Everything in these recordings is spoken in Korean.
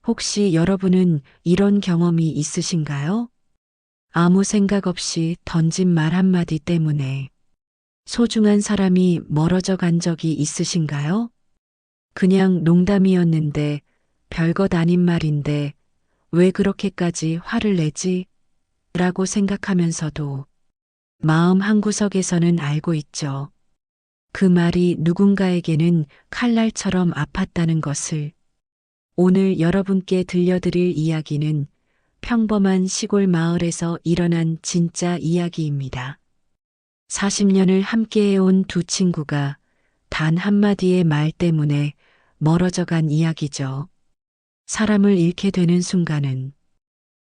혹시 여러분은 이런 경험이 있으신가요? 아무 생각 없이 던진 말 한마디 때문에 소중한 사람이 멀어져 간 적이 있으신가요? 그냥 농담이었는데 별것 아닌 말인데 왜 그렇게까지 화를 내지? 라고 생각하면서도 마음 한구석에서는 알고 있죠. 그 말이 누군가에게는 칼날처럼 아팠다는 것을. 오늘 여러분께 들려드릴 이야기는 평범한 시골 마을에서 일어난 진짜 이야기입니다. 40년을 함께해온 두 친구가 단 한마디의 말 때문에 멀어져 간 이야기죠. 사람을 잃게 되는 순간은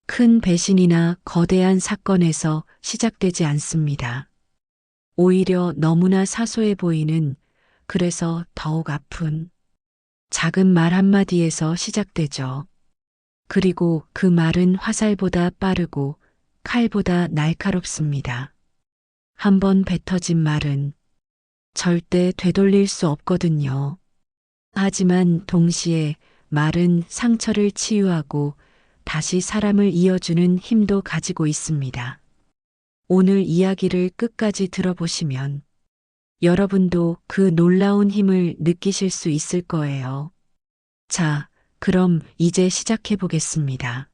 큰 배신이나 거대한 사건에서 시작되지 않습니다. 오히려 너무나 사소해 보이는, 그래서 더욱 아픈 작은 말 한마디에서 시작되죠. 그리고 그 말은 화살보다 빠르고 칼보다 날카롭습니다. 한번 뱉어진 말은 절대 되돌릴 수 없거든요. 하지만 동시에 말은 상처를 치유하고 다시 사람을 이어주는 힘도 가지고 있습니다. 오늘 이야기를 끝까지 들어보시면 여러분도 그 놀라운 힘을 느끼실 수 있을 거예요. 자, 그럼 이제 시작해 보겠습니다.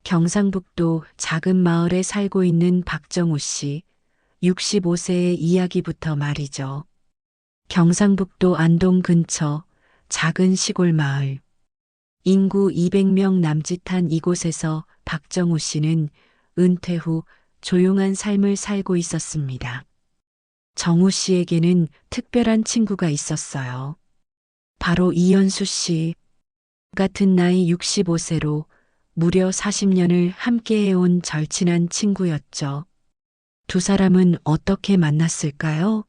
경상북도 작은 마을에 살고 있는 박정우 씨, 65세의 이야기부터 말이죠. 경상북도 안동 근처 작은 시골 마을. 인구 200명 남짓한 이곳에서 박정우 씨는 은퇴 후 조용한 삶을 살고 있었습니다. 정우 씨에게는 특별한 친구가 있었어요. 바로 이현수 씨. 같은 나이 65세로 무려 40년을 함께 해온 절친한 친구였죠. 두 사람은 어떻게 만났을까요?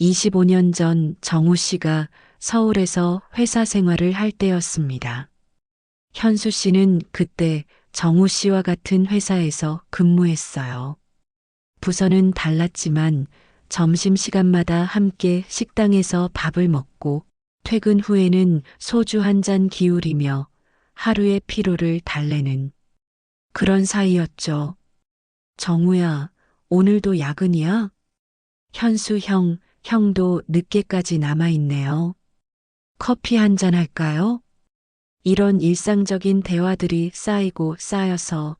25년 전 정우 씨가 서울에서 회사 생활을 할 때였습니다. 현수 씨는 그때 정우 씨와 같은 회사에서 근무했어요. 부서는 달랐지만 점심시간마다 함께 식당에서 밥을 먹고 퇴근 후에는 소주 한 잔 기울이며 하루의 피로를 달래는 그런 사이였죠. 정우야, 오늘도 야근이야? 현수 형, 형도 늦게까지 남아있네요. 커피 한 잔 할까요? 이런 일상적인 대화들이 쌓이고 쌓여서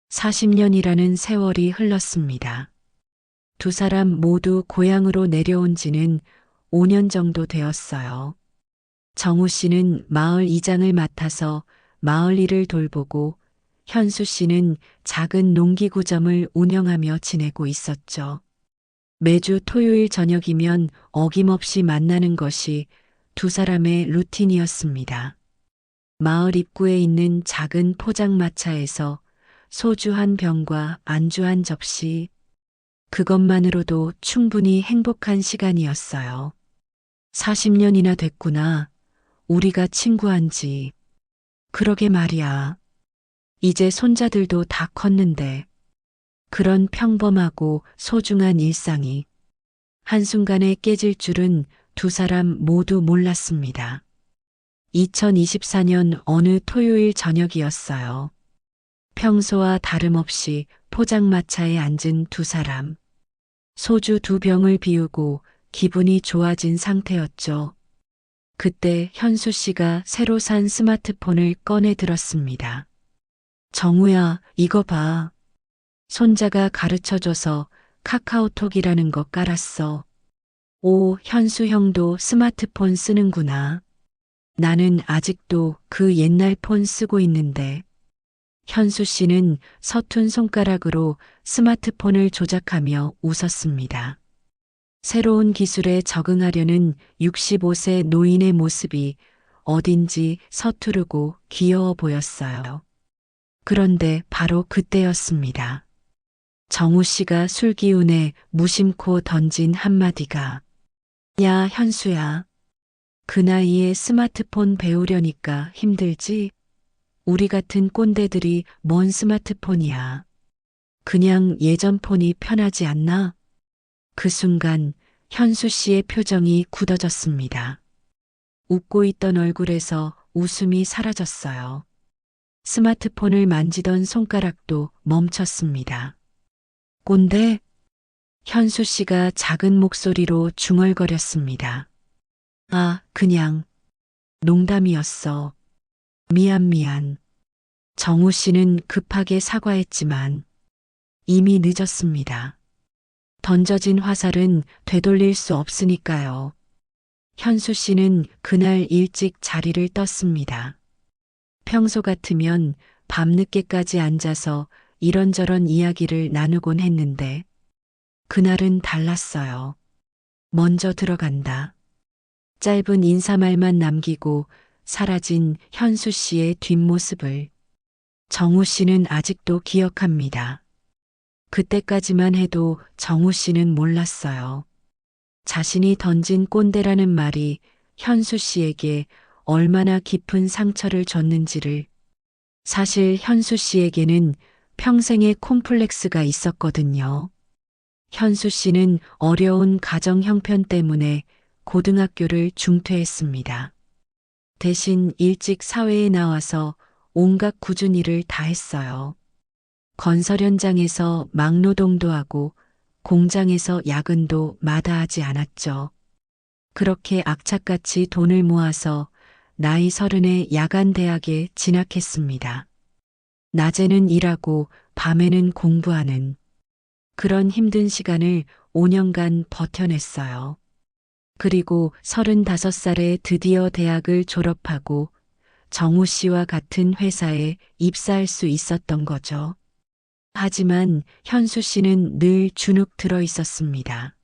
40년이라는 세월이 흘렀습니다. 두 사람 모두 고향으로 내려온 지는 5년 정도 되었어요. 정우 씨는 마을 이장을 맡아서 마을 일을 돌보고 현수 씨는 작은 농기구점을 운영하며 지내고 있었죠. 매주 토요일 저녁이면 어김없이 만나는 것이 두 사람의 루틴이었습니다. 마을 입구에 있는 작은 포장마차에서 소주 한 병과 안주 한 접시, 그것만으로도 충분히 행복한 시간이었어요. 40년이나 됐구나. 우리가 친구한 지. 그러게 말이야. 이제 손자들도 다 컸는데 그런 평범하고 소중한 일상이 한순간에 깨질 줄은 두 사람 모두 몰랐습니다. 2024년 어느 토요일 저녁이었어요. 평소와 다름없이 포장마차에 앉은 두 사람. 소주 두 병을 비우고 기분이 좋아진 상태였죠. 그때 현수 씨가 새로 산 스마트폰을 꺼내 들었습니다. 정우야, 이거 봐. 손자가 가르쳐줘서 카카오톡이라는 거 깔았어. 오, 현수 형도 스마트폰 쓰는구나. 나는 아직도 그 옛날 폰 쓰고 있는데. 현수 씨는 서툰 손가락으로 스마트폰을 조작하며 웃었습니다. 새로운 기술에 적응하려는 65세 노인의 모습이 어딘지 서투르고 귀여워 보였어요. 그런데 바로 그때였습니다. 정우 씨가 술 기운에 무심코 던진 한마디가 야, 현수야. 그 나이에 스마트폰 배우려니까 힘들지? 우리 같은 꼰대들이 뭔 스마트폰이야. 그냥 예전 폰이 편하지 않나? 그 순간 현수 씨의 표정이 굳어졌습니다. 웃고 있던 얼굴에서 웃음이 사라졌어요. 스마트폰을 만지던 손가락도 멈췄습니다. 꼰대? 현수 씨가 작은 목소리로 중얼거렸습니다. 아, 그냥 농담이었어. 미안. 정우 씨는 급하게 사과했지만 이미 늦었습니다. 던져진 화살은 되돌릴 수 없으니까요. 현수 씨는 그날 일찍 자리를 떴습니다. 평소 같으면 밤늦게까지 앉아서 이런저런 이야기를 나누곤 했는데 그날은 달랐어요. 먼저 들어간다. 짧은 인사말만 남기고 사라진 현수 씨의 뒷모습을 정우 씨는 아직도 기억합니다. 그때까지만 해도 정우 씨는 몰랐어요. 자신이 던진 꼰대라는 말이 현수 씨에게 얼마나 깊은 상처를 줬는지를. 사실 현수 씨에게는 평생의 콤플렉스가 있었거든요. 현수 씨는 어려운 가정 형편 때문에 고등학교를 중퇴했습니다. 대신 일찍 사회에 나와서 온갖 꾸준 일을 다 했어요. 건설 현장에서 막노동도 하고 공장에서 야근도 마다하지 않았죠. 그렇게 악착같이 돈을 모아서 나이 30에 야간 대학에 진학했습니다. 낮에는 일하고 밤에는 공부하는 그런 힘든 시간을 5년간 버텨냈어요. 그리고 35살에 드디어 대학을 졸업하고 정우 씨와 같은 회사에 입사할 수 있었던 거죠. 하지만 현수 씨는 늘 주눅 들어 있었습니다.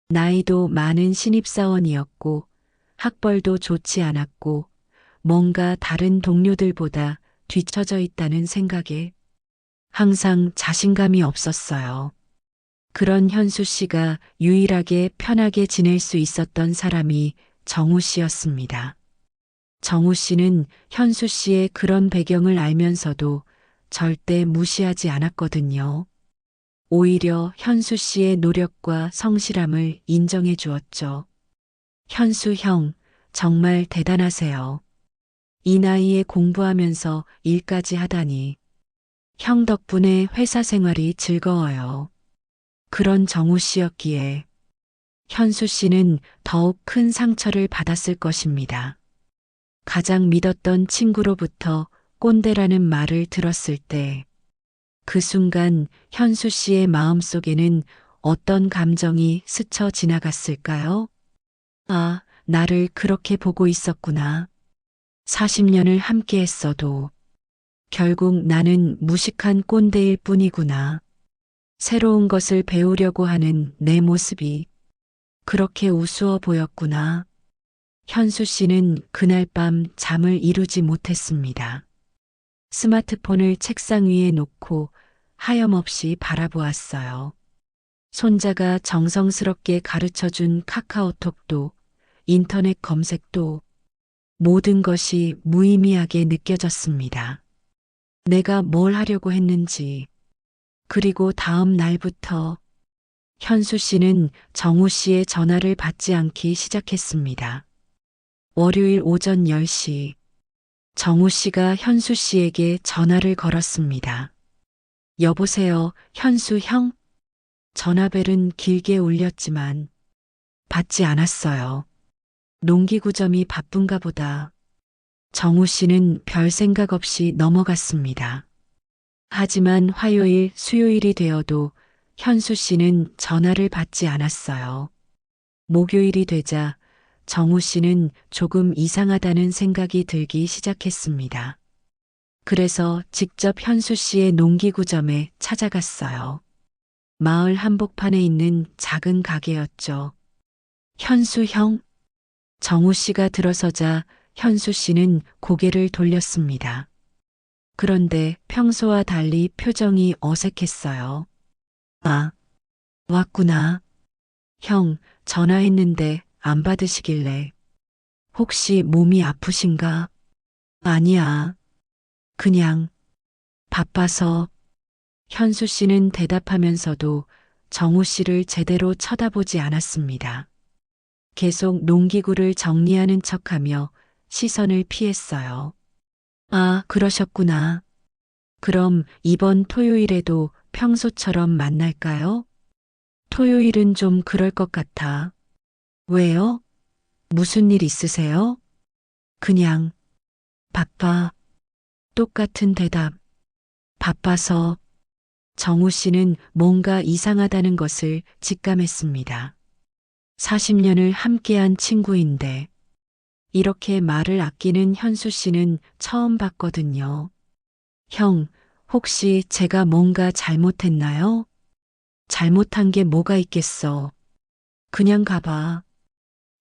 나이도 많은 신입사원이었고 학벌도 좋지 않았고 뭔가 다른 동료들보다 뒤처져 있다는 생각에 항상 자신감이 없었어요. 그런 현수 씨가 유일하게 편하게 지낼 수 있었던 사람이 정우 씨였습니다. 정우 씨는 현수 씨의 그런 배경을 알면서도 절대 무시하지 않았거든요. 오히려 현수 씨의 노력과 성실함을 인정해 주었죠. 현수 형, 정말 대단하세요. 이 나이에 공부하면서 일까지 하다니. 형 덕분에 회사 생활이 즐거워요. 그런 정우 씨였기에 현수 씨는 더욱 큰 상처를 받았을 것입니다. 가장 믿었던 친구로부터 꼰대라는 말을 들었을 때 그 순간 현수 씨의 마음속에는 어떤 감정이 스쳐 지나갔을까요? 아, 나를 그렇게 보고 있었구나. 40년을 함께 했어도 결국 나는 무식한 꼰대일 뿐이구나. 새로운 것을 배우려고 하는 내 모습이 그렇게 우스워 보였구나. 현수 씨는 그날 밤 잠을 이루지 못했습니다. 스마트폰을 책상 위에 놓고 하염없이 바라보았어요. 손자가 정성스럽게 가르쳐준 카카오톡도 인터넷 검색도 모든 것이 무의미하게 느껴졌습니다. 내가 뭘 하려고 했는지. 그리고 다음 날부터 현수 씨는 정우 씨의 전화를 받지 않기 시작했습니다. 월요일 오전 10시 정우 씨가 현수 씨에게 전화를 걸었습니다. 여보세요, 현수 형? 전화벨은 길게 울렸지만 받지 않았어요. 농기구점이 바쁜가 보다. 정우 씨는 별 생각 없이 넘어갔습니다. 하지만 화요일, 수요일이 되어도 현수 씨는 전화를 받지 않았어요. 목요일이 되자 정우 씨는 조금 이상하다는 생각이 들기 시작했습니다. 그래서 직접 현수 씨의 농기구점에 찾아갔어요. 마을 한복판에 있는 작은 가게였죠. 현수 형? 정우 씨가 들어서자 현수 씨는 고개를 돌렸습니다. 그런데 평소와 달리 표정이 어색했어요. 아, 왔구나. 형, 전화했는데 안 받으시길래. 혹시 몸이 아프신가? 아니야. 그냥 바빠서. 현수 씨는 대답하면서도 정우 씨를 제대로 쳐다보지 않았습니다. 계속 농기구를 정리하는 척하며 시선을 피했어요. 아, 그러셨구나. 그럼 이번 토요일에도 평소처럼 만날까요? 토요일은 좀 그럴 것 같아. 왜요? 무슨 일 있으세요? 그냥, 바빠. 똑같은 대답. 바빠서. 정우 씨는 뭔가 이상하다는 것을 직감했습니다. 40년을 함께한 친구인데, 이렇게 말을 아끼는 현수 씨는 처음 봤거든요. 형, 혹시 제가 뭔가 잘못했나요? 잘못한 게 뭐가 있겠어. 그냥 가봐.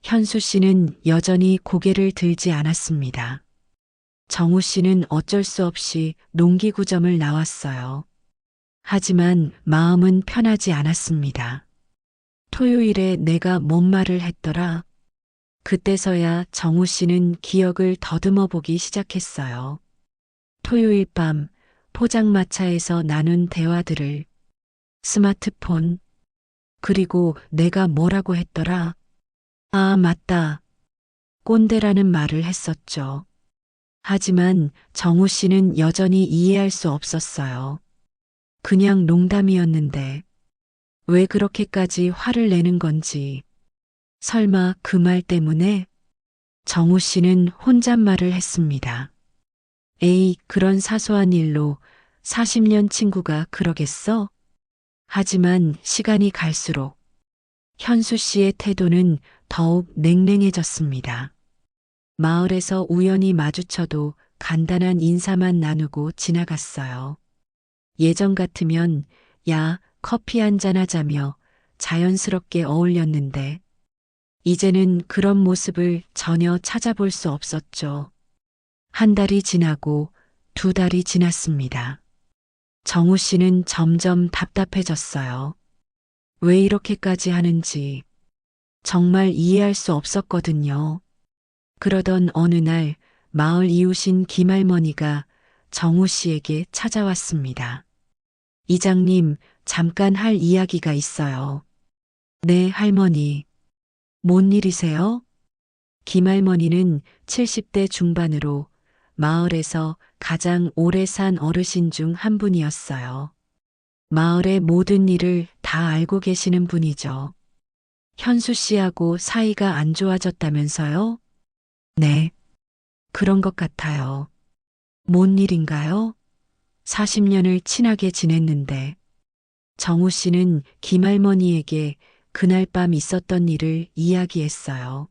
현수 씨는 여전히 고개를 들지 않았습니다. 정우 씨는 어쩔 수 없이 농기구점을 나왔어요. 하지만 마음은 편하지 않았습니다. 토요일에 내가 뭔 말을 했더라. 그때서야 정우 씨는 기억을 더듬어 보기 시작했어요. 토요일 밤 포장마차에서 나눈 대화들을, 스마트폰, 그리고 내가 뭐라고 했더라. 아, 맞다. 꼰대라는 말을 했었죠. 하지만 정우 씨는 여전히 이해할 수 없었어요. 그냥 농담이었는데 왜 그렇게까지 화를 내는 건지. 설마 그 말 때문에? 정우 씨는 혼잣말을 했습니다. 에이, 그런 사소한 일로 40년 친구가 그러겠어? 하지만 시간이 갈수록 현수 씨의 태도는 더욱 냉랭해졌습니다. 마을에서 우연히 마주쳐도 간단한 인사만 나누고 지나갔어요. 예전 같으면 야, 커피 한잔 하자며 자연스럽게 어울렸는데 이제는 그런 모습을 전혀 찾아볼 수 없었죠. 한 달이 지나고 두 달이 지났습니다. 정우 씨는 점점 답답해졌어요. 왜 이렇게까지 하는지 정말 이해할 수 없었거든요. 그러던 어느 날 마을 이웃인 김할머니가 정우 씨에게 찾아왔습니다. 이장님, 잠깐 할 이야기가 있어요. 네, 할머니. 뭔 일이세요? 김할머니는 70대 중반으로 마을에서 가장 오래 산 어르신 중 한 분이었어요. 마을의 모든 일을 다 알고 계시는 분이죠. 현수 씨하고 사이가 안 좋아졌다면서요? 네, 그런 것 같아요. 뭔 일인가요? 40년을 친하게 지냈는데 정우 씨는 김할머니에게 그날 밤 있었던 일을 이야기했어요.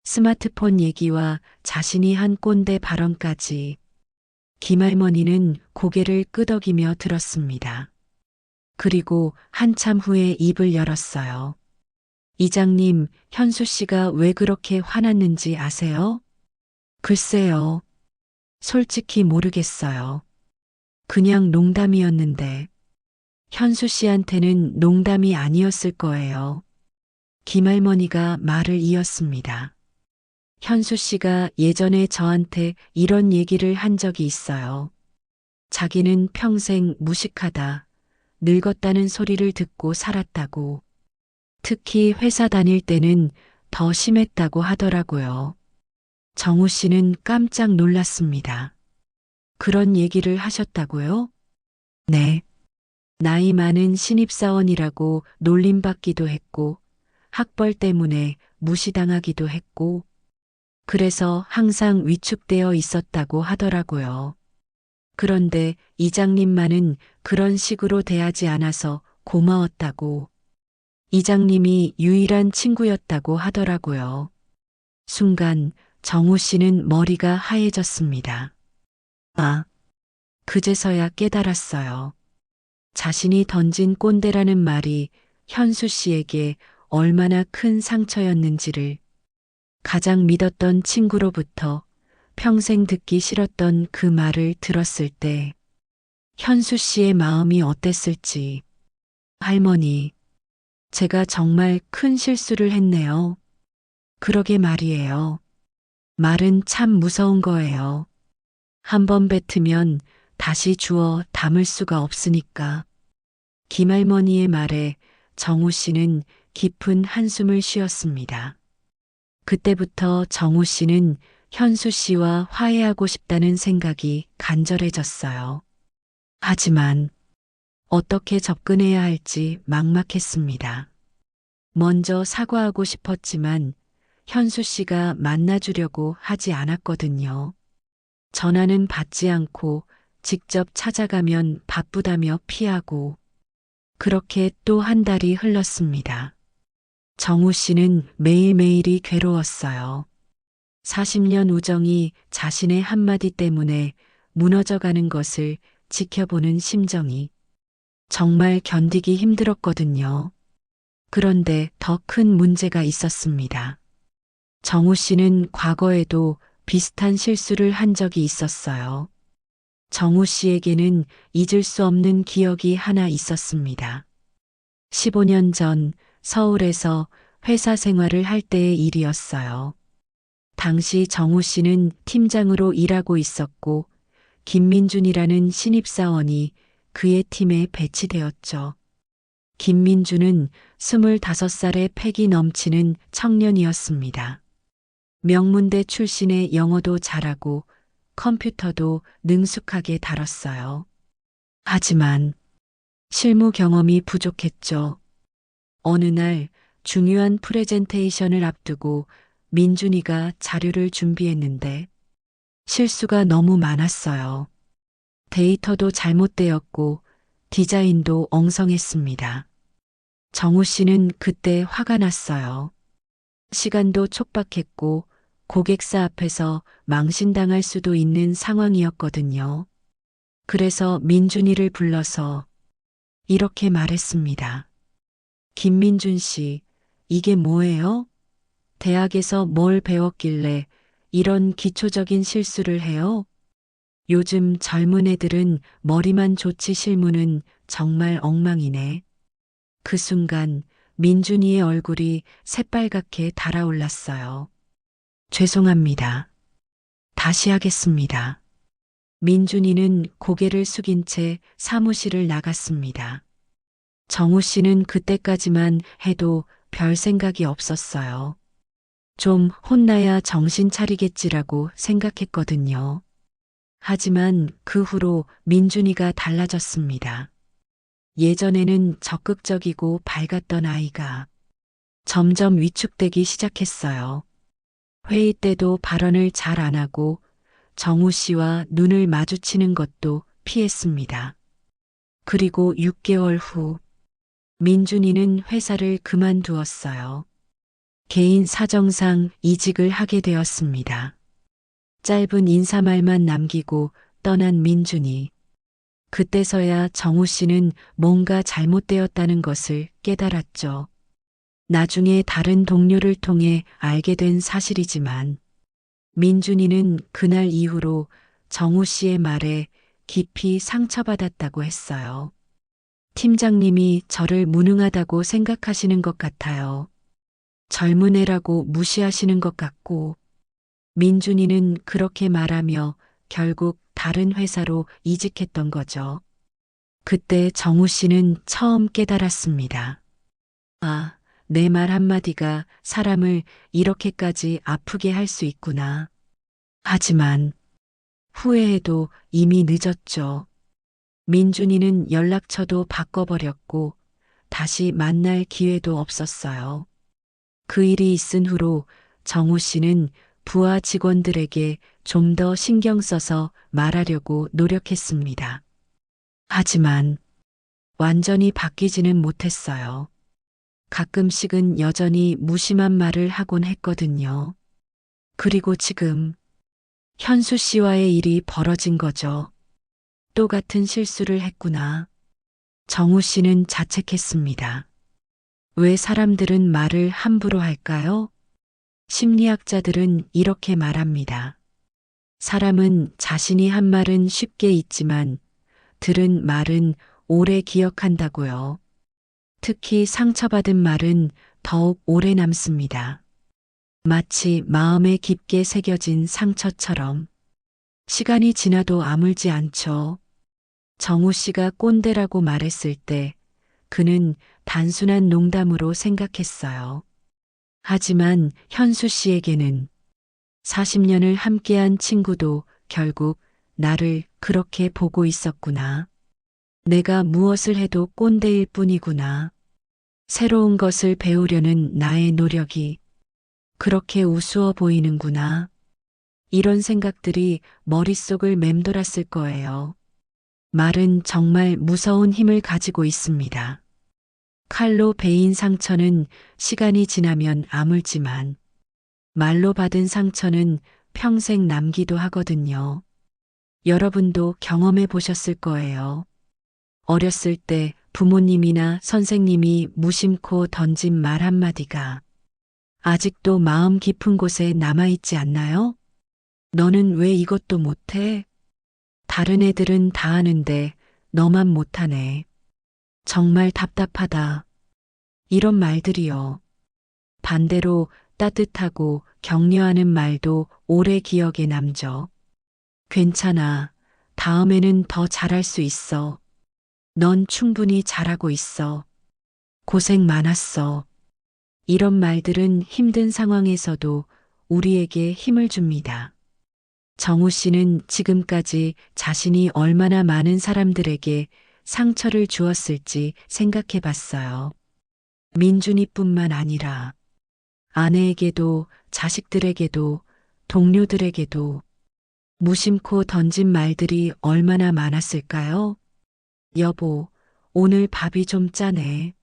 스마트폰 얘기와 자신이 한 꼰대 발언까지. 김할머니는 고개를 끄덕이며 들었습니다. 그리고 한참 후에 입을 열었어요. 이장님, 현수 씨가 왜 그렇게 화났는지 아세요? 글쎄요. 솔직히 모르겠어요. 그냥 농담이었는데 현수 씨한테는 농담이 아니었을 거예요. 김할머니가 말을 이었습니다. 현수 씨가 예전에 저한테 이런 얘기를 한 적이 있어요. 자기는 평생 무식하다, 늙었다는 소리를 듣고 살았다고. 특히 회사 다닐 때는 더 심했다고 하더라고요. 정우 씨는 깜짝 놀랐습니다. 그런 얘기를 하셨다고요? 네. 나이 많은 신입사원이라고 놀림받기도 했고, 학벌 때문에 무시당하기도 했고, 그래서 항상 위축되어 있었다고 하더라고요. 그런데 이장님만은 그런 식으로 대하지 않아서 고마웠다고. 이장님이 유일한 친구였다고 하더라고요. 순간 정우 씨는 머리가 하얘졌습니다. 아, 그제서야 깨달았어요. 자신이 던진 꼰대라는 말이 현수 씨에게 얼마나 큰 상처였는지를. 가장 믿었던 친구로부터 평생 듣기 싫었던 그 말을 들었을 때 현수 씨의 마음이 어땠을지. 할머니, 제가 정말 큰 실수를 했네요. 그러게 말이에요. 말은 참 무서운 거예요. 한 번 뱉으면 다시 주워 담을 수가 없으니까. 김할머니의 말에 정우 씨는 깊은 한숨을 쉬었습니다. 그때부터 정우 씨는 현수 씨와 화해하고 싶다는 생각이 간절해졌어요. 하지만 어떻게 접근해야 할지 막막했습니다. 먼저 사과하고 싶었지만 현수 씨가 만나주려고 하지 않았거든요. 전화는 받지 않고 직접 찾아가면 바쁘다며 피하고 그렇게 또 한 달이 흘렀습니다. 정우 씨는 매일매일이 괴로웠어요. 40년 우정이 자신의 한마디 때문에 무너져가는 것을 지켜보는 심정이 정말 견디기 힘들었거든요. 그런데 더 큰 문제가 있었습니다. 정우 씨는 과거에도 비슷한 실수를 한 적이 있었어요. 정우 씨에게는 잊을 수 없는 기억이 하나 있었습니다. 15년 전 서울에서 회사 생활을 할 때의 일이었어요. 당시 정우 씨는 팀장으로 일하고 있었고 김민준이라는 신입사원이 그의 팀에 배치되었죠. 김민준은 25살의 패기 넘치는 청년이었습니다. 명문대 출신의 영어도 잘하고 컴퓨터도 능숙하게 다뤘어요. 하지만 실무 경험이 부족했죠. 어느 날 중요한 프레젠테이션을 앞두고 민준이가 자료를 준비했는데 실수가 너무 많았어요. 데이터도 잘못되었고 디자인도 엉성했습니다. 정우 씨는 그때 화가 났어요. 시간도 촉박했고 고객사 앞에서 망신당할 수도 있는 상황이었거든요. 그래서 민준이를 불러서 이렇게 말했습니다. 김민준 씨, 이게 뭐예요? 대학에서 뭘 배웠길래 이런 기초적인 실수를 해요? 요즘 젊은 애들은 머리만 좋지 실무는 정말 엉망이네. 그 순간 민준이의 얼굴이 새빨갛게 달아올랐어요. 죄송합니다. 다시 하겠습니다. 민준이는 고개를 숙인 채 사무실을 나갔습니다. 정우 씨는 그때까지만 해도 별 생각이 없었어요. 좀 혼나야 정신 차리겠지라고 생각했거든요. 하지만 그 후로 민준이가 달라졌습니다. 예전에는 적극적이고 밝았던 아이가 점점 위축되기 시작했어요. 회의 때도 발언을 잘 안 하고 정우 씨와 눈을 마주치는 것도 피했습니다. 그리고 6개월 후 민준이는 회사를 그만두었어요. 개인 사정상 이직을 하게 되었습니다. 짧은 인사말만 남기고 떠난 민준이. 그때서야 정우 씨는 뭔가 잘못되었다는 것을 깨달았죠. 나중에 다른 동료를 통해 알게 된 사실이지만 민준이는 그날 이후로 정우 씨의 말에 깊이 상처받았다고 했어요. 팀장님이 저를 무능하다고 생각하시는 것 같아요. 젊은 애라고 무시하시는 것 같고, 민준이는 그렇게 말하며 결국 다른 회사로 이직했던 거죠. 그때 정우 씨는 처음 깨달았습니다. 아, 내 말 한마디가 사람을 이렇게까지 아프게 할 수 있구나. 하지만 후회해도 이미 늦었죠. 민준이는 연락처도 바꿔버렸고 다시 만날 기회도 없었어요. 그 일이 있은 후로 정우 씨는 부하 직원들에게 좀 더 신경 써서 말하려고 노력했습니다. 하지만 완전히 바뀌지는 못했어요. 가끔씩은 여전히 무심한 말을 하곤 했거든요. 그리고 지금 현수 씨와의 일이 벌어진 거죠. 또 같은 실수를 했구나. 정우 씨는 자책했습니다. 왜 사람들은 말을 함부로 할까요? 심리학자들은 이렇게 말합니다. 사람은 자신이 한 말은 쉽게 잊지만 들은 말은 오래 기억한다고요. 특히 상처받은 말은 더욱 오래 남습니다. 마치 마음에 깊게 새겨진 상처처럼 시간이 지나도 아물지 않죠. 정우 씨가 꼰대라고 말했을 때 그는 단순한 농담으로 생각했어요. 하지만 현수 씨에게는 40년을 함께한 친구도 결국 나를 그렇게 보고 있었구나. 내가 무엇을 해도 꼰대일 뿐이구나. 새로운 것을 배우려는 나의 노력이 그렇게 우스워 보이는구나. 이런 생각들이 머릿속을 맴돌았을 거예요. 말은 정말 무서운 힘을 가지고 있습니다. 칼로 베인 상처는 시간이 지나면 아물지만 말로 받은 상처는 평생 남기도 하거든요. 여러분도 경험해 보셨을 거예요. 어렸을 때 부모님이나 선생님이 무심코 던진 말 한마디가 아직도 마음 깊은 곳에 남아있지 않나요? 너는 왜 이것도 못해? 다른 애들은 다 하는데 너만 못하네. 정말 답답하다. 이런 말들이요. 반대로 따뜻하고 격려하는 말도 오래 기억에 남죠. 괜찮아. 다음에는 더 잘할 수 있어. 넌 충분히 잘하고 있어. 고생 많았어. 이런 말들은 힘든 상황에서도 우리에게 힘을 줍니다. 정우 씨는 지금까지 자신이 얼마나 많은 사람들에게 상처를 주었을지 생각해 봤어요. 민준이뿐만 아니라 아내에게도 자식들에게도 동료들에게도 무심코 던진 말들이 얼마나 많았을까요? 여보, 오늘 밥이 좀 짜네.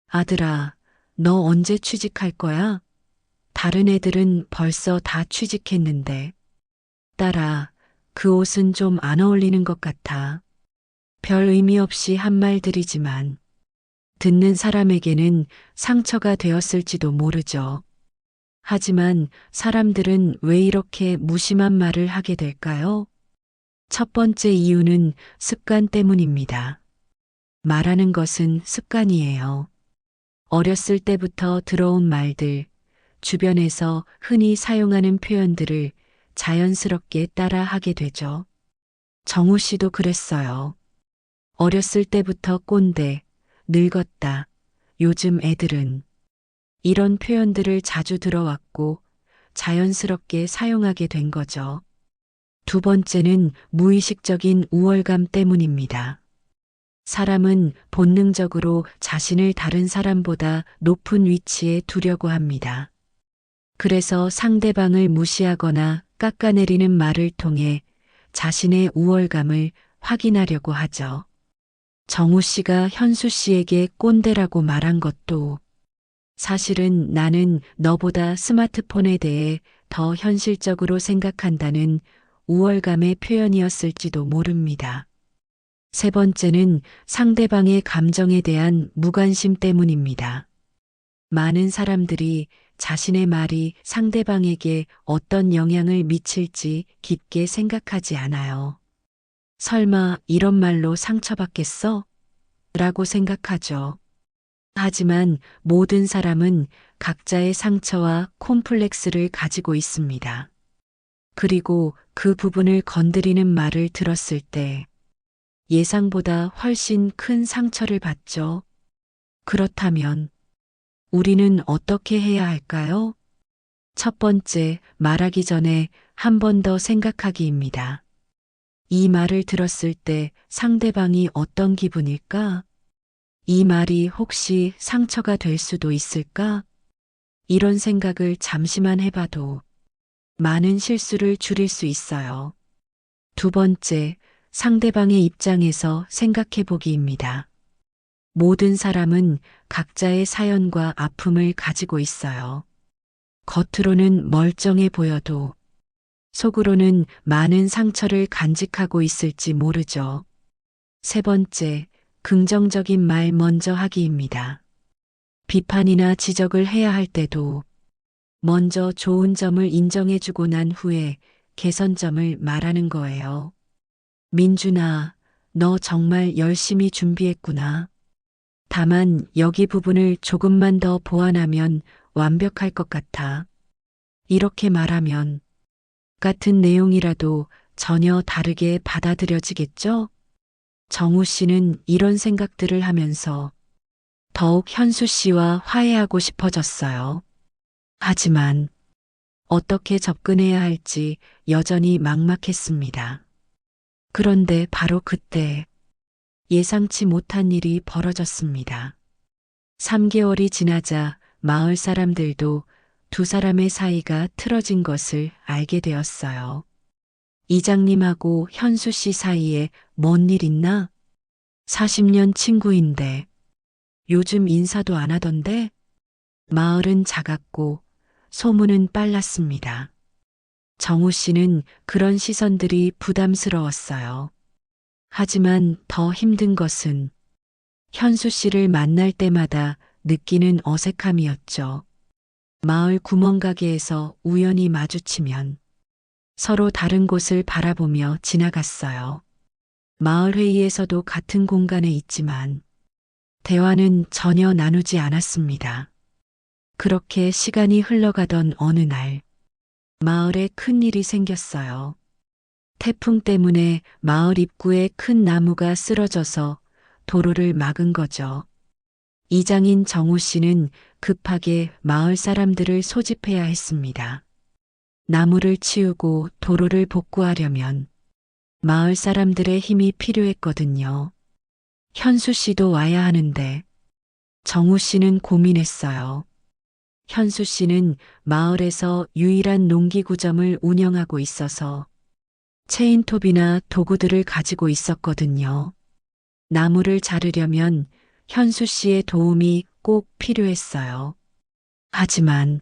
아들아, 너 언제 취직할 거야? 다른 애들은 벌써 다 취직했는데. 딸아, 그 옷은 좀 안 어울리는 것 같아. 별 의미 없이 한 말들이지만 듣는 사람에게는 상처가 되었을지도 모르죠. 하지만 사람들은 왜 이렇게 무심한 말을 하게 될까요? 첫 번째 이유는 습관 때문입니다. 말하는 것은 습관이에요. 어렸을 때부터 들어온 말들, 주변에서 흔히 사용하는 표현들을 자연스럽게 따라 하게 되죠. 정우 씨도 그랬어요. 어렸을 때부터 꼰대, 늙었다, 요즘 애들은 이런 표현들을 자주 들어왔고 자연스럽게 사용하게 된 거죠. 두 번째는 무의식적인 우월감 때문입니다. 사람은 본능적으로 자신을 다른 사람보다 높은 위치에 두려고 합니다. 그래서 상대방을 무시하거나 깎아내리는 말을 통해 자신의 우월감을 확인하려고 하죠. 정우 씨가 현수 씨에게 꼰대라고 말한 것도 사실은 나는 너보다 스마트폰에 대해 더 현실적으로 생각한다는 우월감의 표현이었을지도 모릅니다. 세 번째는 상대방의 감정에 대한 무관심 때문입니다. 많은 사람들이 자신의 말이 상대방에게 어떤 영향을 미칠지 깊게 생각하지 않아요. 설마 이런 말로 상처받겠어? 라고 생각하죠. 하지만 모든 사람은 각자의 상처와 콤플렉스를 가지고 있습니다. 그리고 그 부분을 건드리는 말을 들었을 때 예상보다 훨씬 큰 상처를 받죠. 그렇다면 우리는 어떻게 해야 할까요? 첫 번째, 말하기 전에 한 번 더 생각하기입니다. 이 말을 들었을 때 상대방이 어떤 기분일까? 이 말이 혹시 상처가 될 수도 있을까? 이런 생각을 잠시만 해봐도 많은 실수를 줄일 수 있어요. 두 번째, 상대방의 입장에서 생각해 보기입니다. 모든 사람은 각자의 사연과 아픔을 가지고 있어요. 겉으로는 멀쩡해 보여도 속으로는 많은 상처를 간직하고 있을지 모르죠. 세 번째, 긍정적인 말 먼저 하기입니다. 비판이나 지적을 해야 할 때도 먼저 좋은 점을 인정해주고 난 후에 개선점을 말하는 거예요. 민준아, 너 정말 열심히 준비했구나. 다만 여기 부분을 조금만 더 보완하면 완벽할 것 같아. 이렇게 말하면 같은 내용이라도 전혀 다르게 받아들여지겠죠? 정우 씨는 이런 생각들을 하면서 더욱 현수 씨와 화해하고 싶어졌어요. 하지만 어떻게 접근해야 할지 여전히 막막했습니다. 그런데 바로 그때 예상치 못한 일이 벌어졌습니다. 3개월이 지나자 마을 사람들도 두 사람의 사이가 틀어진 것을 알게 되었어요. 이장님하고 현수 씨 사이에 뭔 일 있나? 40년 친구인데 요즘 인사도 안 하던데? 마을은 작았고 소문은 빨랐습니다. 정우 씨는 그런 시선들이 부담스러웠어요. 하지만 더 힘든 것은 현수 씨를 만날 때마다 느끼는 어색함이었죠. 마을 구멍가게에서 우연히 마주치면 서로 다른 곳을 바라보며 지나갔어요. 마을 회의에서도 같은 공간에 있지만 대화는 전혀 나누지 않았습니다. 그렇게 시간이 흘러가던 어느 날 마을에 큰 일이 생겼어요. 태풍 때문에 마을 입구에 큰 나무가 쓰러져서 도로를 막은 거죠. 이장인 정우 씨는 급하게 마을 사람들을 소집해야 했습니다. 나무를 치우고 도로를 복구하려면 마을 사람들의 힘이 필요했거든요. 현수 씨도 와야 하는데 정우 씨는 고민했어요. 현수 씨는 마을에서 유일한 농기구점을 운영하고 있어서 체인톱이나 도구들을 가지고 있었거든요. 나무를 자르려면 현수 씨의 도움이 꼭 필요했어요. 하지만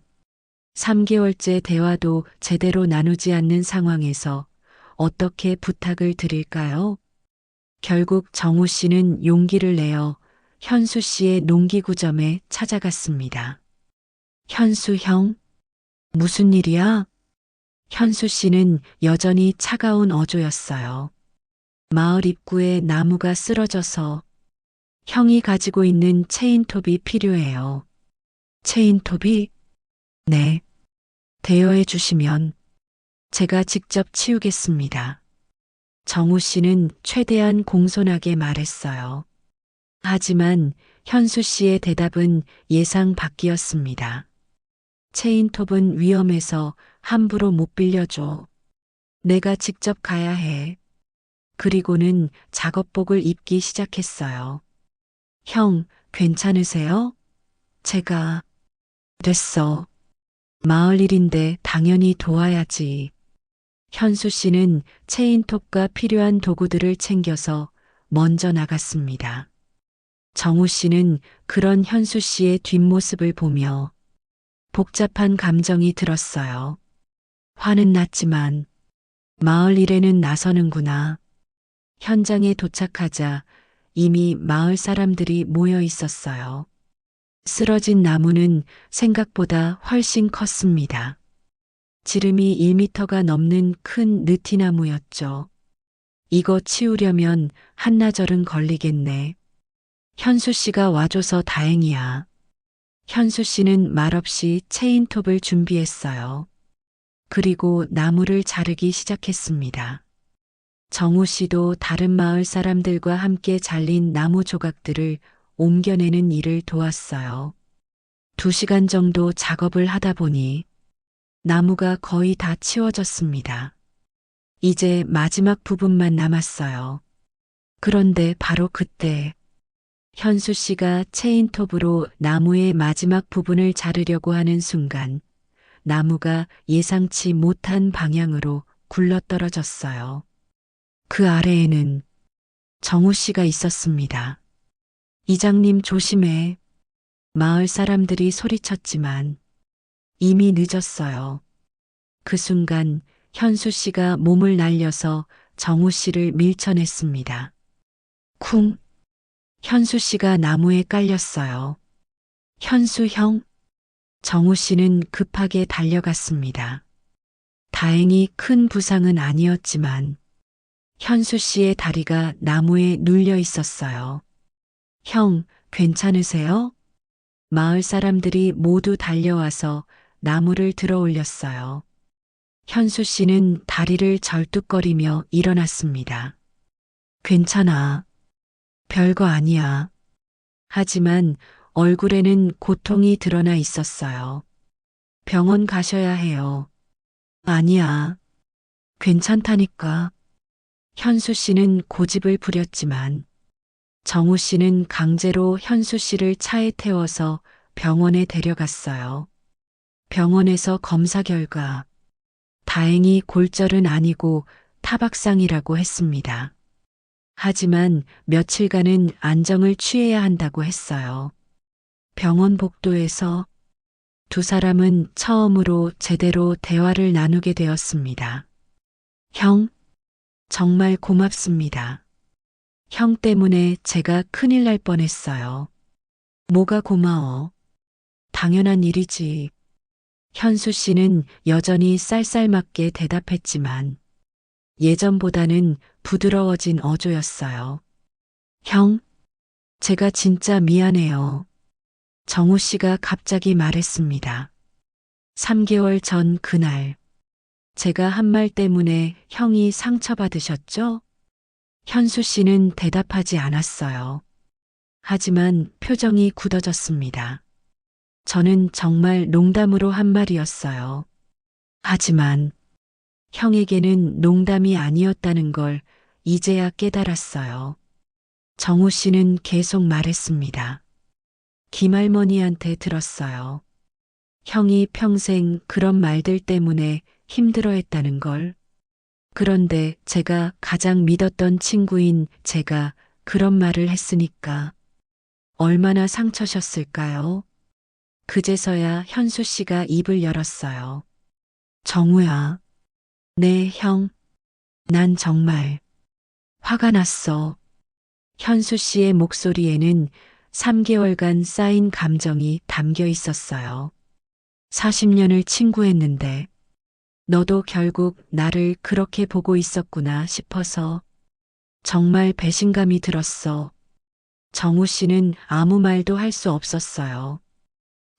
3개월째 대화도 제대로 나누지 않는 상황에서 어떻게 부탁을 드릴까요? 결국 정우 씨는 용기를 내어 현수 씨의 농기구점에 찾아갔습니다. 현수 형, 무슨 일이야? 현수 씨는 여전히 차가운 어조였어요. 마을 입구에 나무가 쓰러져서 형이 가지고 있는 체인톱이 필요해요. 체인톱이? 네. 대여해 주시면 제가 직접 치우겠습니다. 정우 씨는 최대한 공손하게 말했어요. 하지만 현수 씨의 대답은 예상 밖이었습니다. 체인톱은 위험해서 함부로 못 빌려줘. 내가 직접 가야 해. 그리고는 작업복을 입기 시작했어요. 형, 괜찮으세요? 제가, 됐어. 마을 일인데 당연히 도와야지. 현수 씨는 체인톱과 필요한 도구들을 챙겨서 먼저 나갔습니다. 정우 씨는 그런 현수 씨의 뒷모습을 보며 복잡한 감정이 들었어요. 화는 났지만 마을 일에는 나서는구나. 현장에 도착하자 이미 마을 사람들이 모여 있었어요. 쓰러진 나무는 생각보다 훨씬 컸습니다. 지름이 1미터가 넘는 큰 느티나무였죠. 이거 치우려면 한나절은 걸리겠네. 현수 씨가 와줘서 다행이야. 현수 씨는 말없이 체인톱을 준비했어요. 그리고 나무를 자르기 시작했습니다. 정우 씨도 다른 마을 사람들과 함께 잘린 나무 조각들을 옮겨내는 일을 도왔어요. 2시간 정도 작업을 하다 보니 나무가 거의 다 치워졌습니다. 이제 마지막 부분만 남았어요. 그런데 바로 그때 현수 씨가 체인톱으로 나무의 마지막 부분을 자르려고 하는 순간 나무가 예상치 못한 방향으로 굴러떨어졌어요. 그 아래에는 정우 씨가 있었습니다. 이장님 조심해. 마을 사람들이 소리쳤지만 이미 늦었어요. 그 순간 현수 씨가 몸을 날려서 정우 씨를 밀쳐냈습니다. 쿵! 현수 씨가 나무에 깔렸어요. 현수 형? 정우 씨는 급하게 달려갔습니다. 다행히 큰 부상은 아니었지만 현수 씨의 다리가 나무에 눌려 있었어요. 형, 괜찮으세요? 마을 사람들이 모두 달려와서 나무를 들어 올렸어요. 현수 씨는 다리를 절뚝거리며 일어났습니다. 괜찮아. 별거 아니야. 하지만 얼굴에는 고통이 드러나 있었어요. 병원 가셔야 해요. 아니야. 괜찮다니까. 현수 씨는 고집을 부렸지만 정우 씨는 강제로 현수 씨를 차에 태워서 병원에 데려갔어요. 병원에서 검사 결과 다행히 골절은 아니고 타박상이라고 했습니다. 하지만 며칠간은 안정을 취해야 한다고 했어요. 병원 복도에서 두 사람은 처음으로 제대로 대화를 나누게 되었습니다. 형, 정말 고맙습니다. 형 때문에 제가 큰일 날 뻔했어요. 뭐가 고마워? 당연한 일이지. 현수 씨는 여전히 쌀쌀맞게 대답했지만 예전보다는 부드러워진 어조였어요. 형, 제가 진짜 미안해요. 정우 씨가 갑자기 말했습니다. 3개월 전 그날, 제가 한 말 때문에 형이 상처받으셨죠? 현수 씨는 대답하지 않았어요. 하지만 표정이 굳어졌습니다. 저는 정말 농담으로 한 말이었어요. 하지만 형에게는 농담이 아니었다는 걸 이제야 깨달았어요. 정우 씨는 계속 말했습니다. 김할머니한테 들었어요. 형이 평생 그런 말들 때문에 힘들어했다는 걸. 그런데 제가 가장 믿었던 친구인 제가 그런 말을 했으니까 얼마나 상처셨을까요? 그제서야 현수 씨가 입을 열었어요. 정우야. 네, 형. 난 정말 화가 났어. 현수 씨의 목소리에는 3개월간 쌓인 감정이 담겨 있었어요. 40년을 친구했는데 너도 결국 나를 그렇게 보고 있었구나 싶어서 정말 배신감이 들었어. 정우 씨는 아무 말도 할 수 없었어요.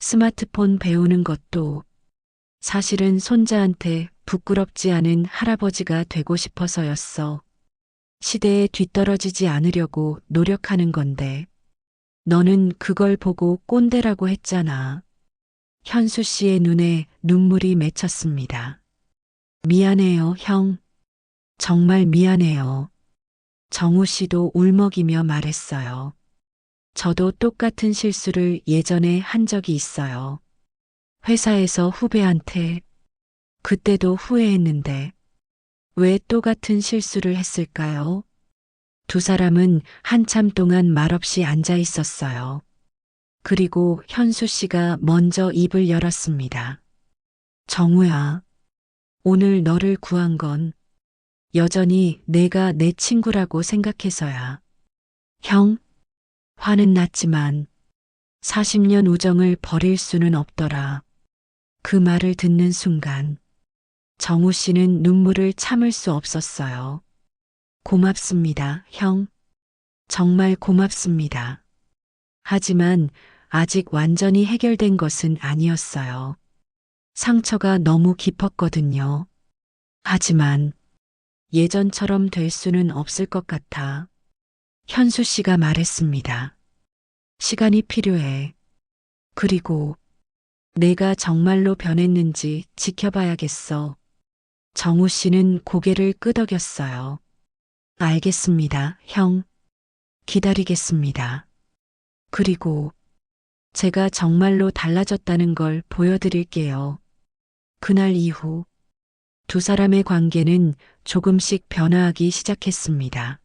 스마트폰 배우는 것도 사실은 손자한테 부끄럽지 않은 할아버지가 되고 싶어서였어. 시대에 뒤떨어지지 않으려고 노력하는 건데 너는 그걸 보고 꼰대라고 했잖아. 현수 씨의 눈에 눈물이 맺혔습니다. 미안해요, 형. 정말 미안해요. 정우 씨도 울먹이며 말했어요. 저도 똑같은 실수를 예전에 한 적이 있어요. 회사에서 후배한테 그때도 후회했는데 왜 또 같은 실수를 했을까요? 두 사람은 한참 동안 말없이 앉아 있었어요. 그리고 현수 씨가 먼저 입을 열었습니다. 정우야, 오늘 너를 구한 건 여전히 내가 내 친구라고 생각해서야. 형, 화는 났지만 40년 우정을 버릴 수는 없더라. 그 말을 듣는 순간 정우 씨는 눈물을 참을 수 없었어요. 고맙습니다, 형. 정말 고맙습니다. 하지만 아직 완전히 해결된 것은 아니었어요. 상처가 너무 깊었거든요. 하지만 예전처럼 될 수는 없을 것 같아. 현수 씨가 말했습니다. 시간이 필요해. 그리고 내가 정말로 변했는지 지켜봐야겠어. 정우 씨는 고개를 끄덕였어요. 알겠습니다, 형. 기다리겠습니다. 그리고 제가 정말로 달라졌다는 걸 보여드릴게요. 그날 이후 두 사람의 관계는 조금씩 변화하기 시작했습니다.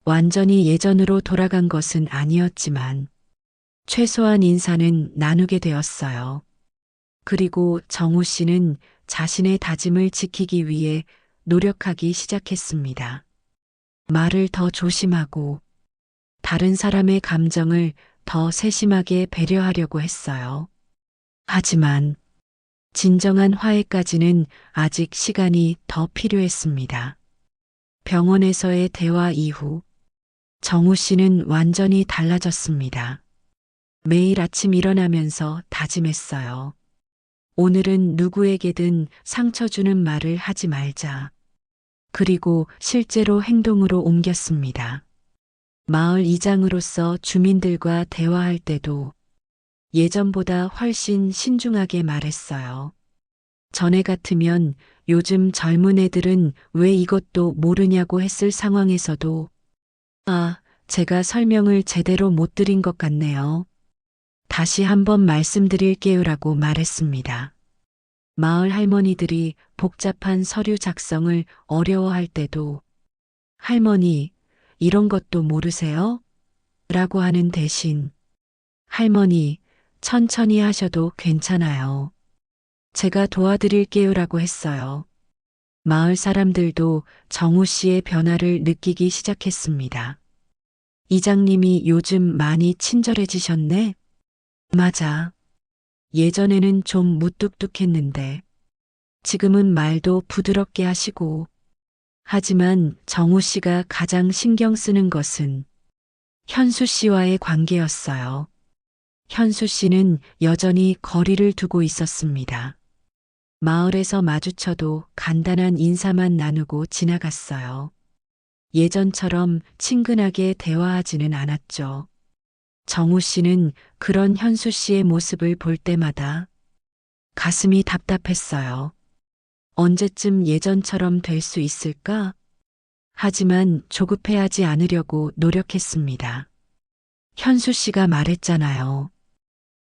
완전히 예전으로 돌아간 것은 아니었지만 최소한 인사는 나누게 되었어요. 그리고 정우 씨는 자신의 다짐을 지키기 위해 노력하기 시작했습니다. 말을 더 조심하고 다른 사람의 감정을 더 세심하게 배려하려고 했어요. 하지만 진정한 화해까지는 아직 시간이 더 필요했습니다. 병원에서의 대화 이후 정우 씨는 완전히 달라졌습니다. 매일 아침 일어나면서 다짐했어요. 오늘은 누구에게든 상처 주는 말을 하지 말자. 그리고 실제로 행동으로 옮겼습니다. 마을 이장으로서 주민들과 대화할 때도 예전보다 훨씬 신중하게 말했어요. 전에 같으면 요즘 젊은 애들은 왜 이것도 모르냐고 했을 상황에서도 제가 설명을 제대로 못 드린 것 같네요. 다시 한번 말씀드릴게요라고 말했습니다. 마을 할머니들이 복잡한 서류 작성을 어려워할 때도 할머니, 이런 것도 모르세요? 라고 하는 대신 할머니, 천천히 하셔도 괜찮아요. 제가 도와드릴게요라고 했어요. 마을 사람들도 정우 씨의 변화를 느끼기 시작했습니다. 이장님이 요즘 많이 친절해지셨네? 맞아. 예전에는 좀 무뚝뚝했는데 지금은 말도 부드럽게 하시고 하지만 정우 씨가 가장 신경 쓰는 것은 현수 씨와의 관계였어요. 현수 씨는 여전히 거리를 두고 있었습니다. 마을에서 마주쳐도 간단한 인사만 나누고 지나갔어요. 예전처럼 친근하게 대화하지는 않았죠. 정우 씨는 그런 현수 씨의 모습을 볼 때마다 가슴이 답답했어요. 언제쯤 예전처럼 될 수 있을까? 하지만 조급해하지 않으려고 노력했습니다. 현수 씨가 말했잖아요.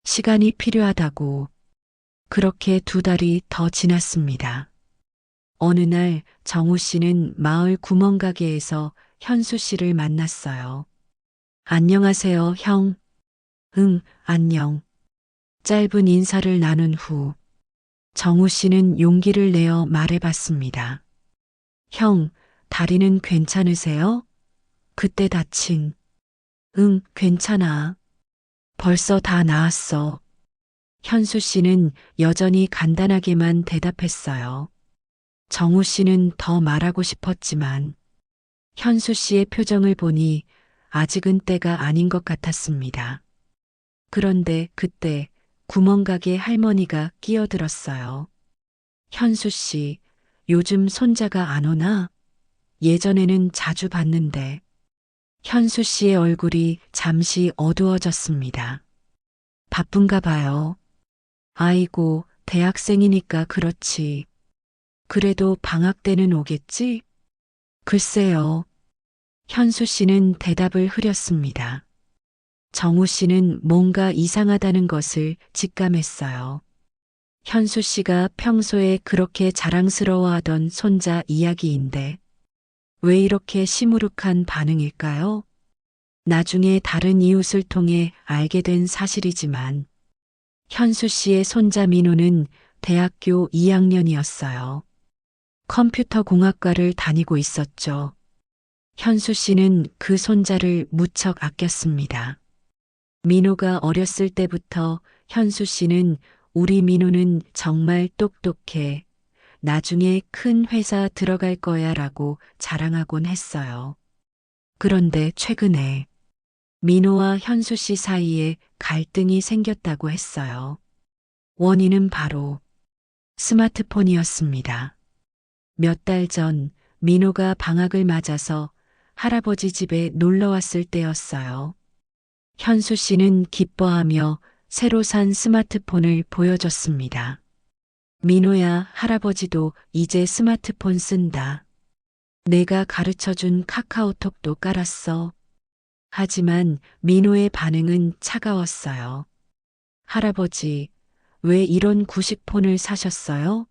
시간이 필요하다고. 그렇게 2달이 더 지났습니다. 어느 날 정우 씨는 마을 구멍가게에서 현수 씨를 만났어요. 안녕하세요, 형. 응, 안녕. 짧은 인사를 나눈 후 정우 씨는 용기를 내어 말해봤습니다. 형, 다리는 괜찮으세요? 그때 다친. 응, 괜찮아. 벌써 다 나았어. 현수 씨는 여전히 간단하게만 대답했어요. 정우 씨는 더 말하고 싶었지만 현수 씨의 표정을 보니 아직은 때가 아닌 것 같았습니다. 그런데 그때 구멍가게 할머니가 끼어들었어요. 현수 씨, 요즘 손자가 안 오나? 예전에는 자주 봤는데. 현수 씨의 얼굴이 잠시 어두워졌습니다. 바쁜가 봐요. 아이고, 대학생이니까 그렇지. 그래도 방학 때는 오겠지? 글쎄요. 현수 씨는 대답을 흐렸습니다. 정우 씨는 뭔가 이상하다는 것을 직감했어요. 현수 씨가 평소에 그렇게 자랑스러워하던 손자 이야기인데 왜 이렇게 시무룩한 반응일까요? 나중에 다른 이웃을 통해 알게 된 사실이지만 현수 씨의 손자 민호는 대학교 2학년이었어요. 컴퓨터 공학과를 다니고 있었죠. 현수 씨는 그 손자를 무척 아꼈습니다. 민호가 어렸을 때부터 현수 씨는 우리 민호는 정말 똑똑해. 나중에 큰 회사 들어갈 거야 라고 자랑하곤 했어요. 그런데 최근에 민호와 현수 씨 사이에 갈등이 생겼다고 했어요. 원인은 바로 스마트폰이었습니다. 몇 달 전 민호가 방학을 맞아서 할아버지 집에 놀러 왔을 때였어요. 현수 씨는 기뻐하며 새로 산 스마트폰을 보여줬습니다. 민호야, 할아버지도 이제 스마트폰 쓴다. 내가 가르쳐준 카카오톡도 깔았어. 하지만 민호의 반응은 차가웠어요. 할아버지, 왜 이런 구식폰을 사셨어요?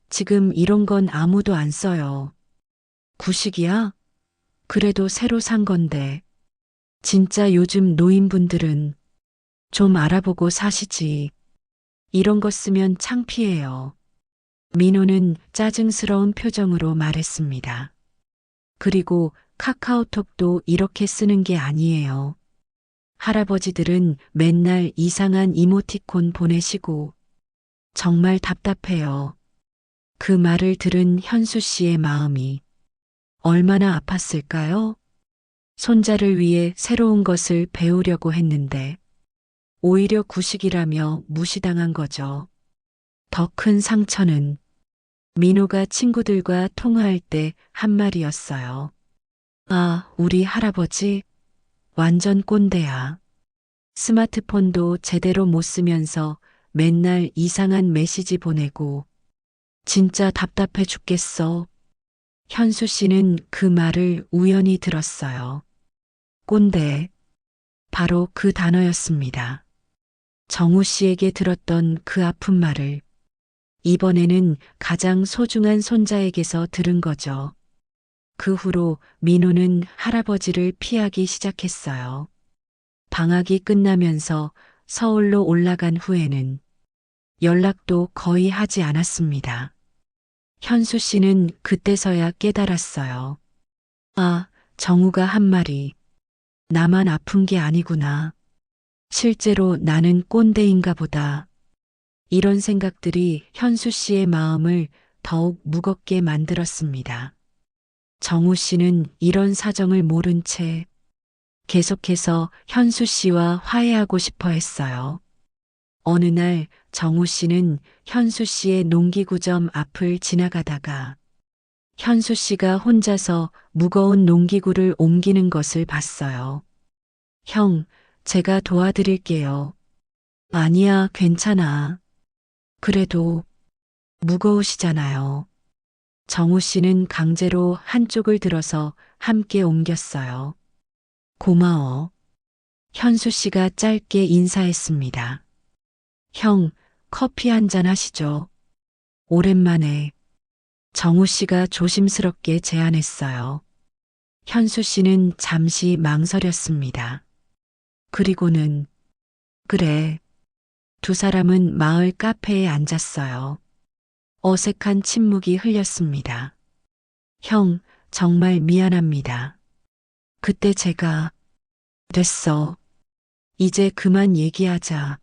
지금 이런 건 아무도 안 써요. 구식이야? 그래도 새로 산 건데. 진짜 요즘 노인분들은 좀 알아보고 사시지. 이런 거 쓰면 창피해요. 민호는 짜증스러운 표정으로 말했습니다. 그리고 카카오톡도 이렇게 쓰는 게 아니에요. 할아버지들은 맨날 이상한 이모티콘 보내시고 정말 답답해요. 그 말을 들은 현수 씨의 마음이 얼마나 아팠을까요? 손자를 위해 새로운 것을 배우려고 했는데 오히려 구식이라며 무시당한 거죠. 더 큰 상처는 민호가 친구들과 통화할 때 한 말이었어요. 아, 우리 할아버지 완전 꼰대야. 스마트폰도 제대로 못 쓰면서 맨날 이상한 메시지 보내고 진짜 답답해 죽겠어. 현수 씨는 그 말을 우연히 들었어요. 꼰대. 바로 그 단어였습니다. 정우 씨에게 들었던 그 아픈 말을 이번에는 가장 소중한 손자에게서 들은 거죠. 그 후로 민호는 할아버지를 피하기 시작했어요. 방학이 끝나면서 서울로 올라간 후에는 연락도 거의 하지 않았습니다. 현수 씨는 그때서야 깨달았어요. 아, 정우가 한 말이 나만 아픈 게 아니구나. 실제로 나는 꼰대인가 보다. 이런 생각들이 현수 씨의 마음을 더욱 무겁게 만들었습니다. 정우 씨는 이런 사정을 모른 채 계속해서 현수 씨와 화해하고 싶어 했어요. 어느 날 정우 씨는 현수 씨의 농기구점 앞을 지나가다가 현수 씨가 혼자서 무거운 농기구를 옮기는 것을 봤어요. 형, 제가 도와드릴게요. 아니야, 괜찮아. 그래도 무거우시잖아요. 정우 씨는 강제로 한쪽을 들어서 함께 옮겼어요. 고마워. 현수 씨가 짧게 인사했습니다. 형, 커피 한 잔 하시죠. 오랜만에 정우 씨가 조심스럽게 제안했어요. 현수 씨는 잠시 망설였습니다. 그리고는 그래. 두 사람은 마을 카페에 앉았어요. 어색한 침묵이 흘렸습니다. 형, 정말 미안합니다. 그때 제가 됐어. 이제 그만 얘기하자.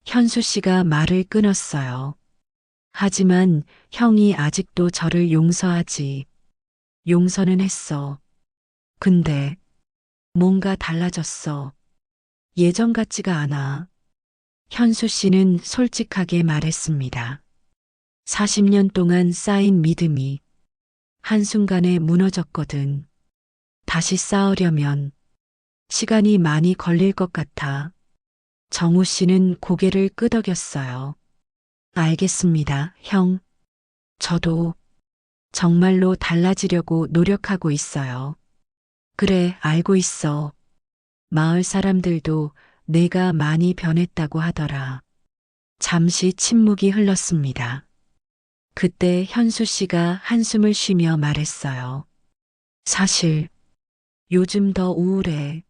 현수 씨가 말을 끊었어요. 하지만 형이 아직도 저를 용서는 했어. 근데 뭔가 달라졌어. 예전 같지가 않아. 현수 씨는 솔직하게 말했습니다. 40년 동안 쌓인 믿음이 한순간에 무너졌거든. 다시 쌓으려면 시간이 많이 걸릴 것 같아. 정우 씨는 고개를 끄덕였어요. 알겠습니다, 형. 저도 정말로 달라지려고 노력하고 있어요. 그래, 알고 있어. 마을 사람들도 내가 많이 변했다고 하더라. 잠시 침묵이 흘렀습니다. 그때 현수 씨가 한숨을 쉬며 말했어요. 사실 요즘 더 우울해.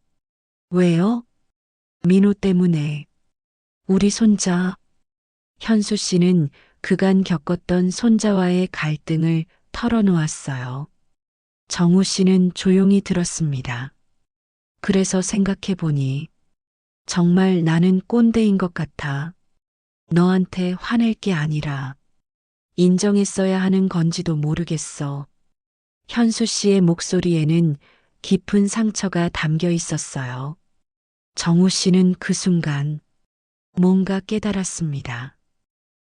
왜요? 민호 때문에. 우리 손자. 현수 씨는 그간 겪었던 손자와의 갈등을 털어놓았어요. 정우 씨는 조용히 들었습니다. 그래서 생각해보니 정말 나는 꼰대인 것 같아. 너한테 화낼 게 아니라 인정했어야 하는 건지도 모르겠어. 현수 씨의 목소리에는 깊은 상처가 담겨 있었어요. 정우 씨는 그 순간 뭔가 깨달았습니다.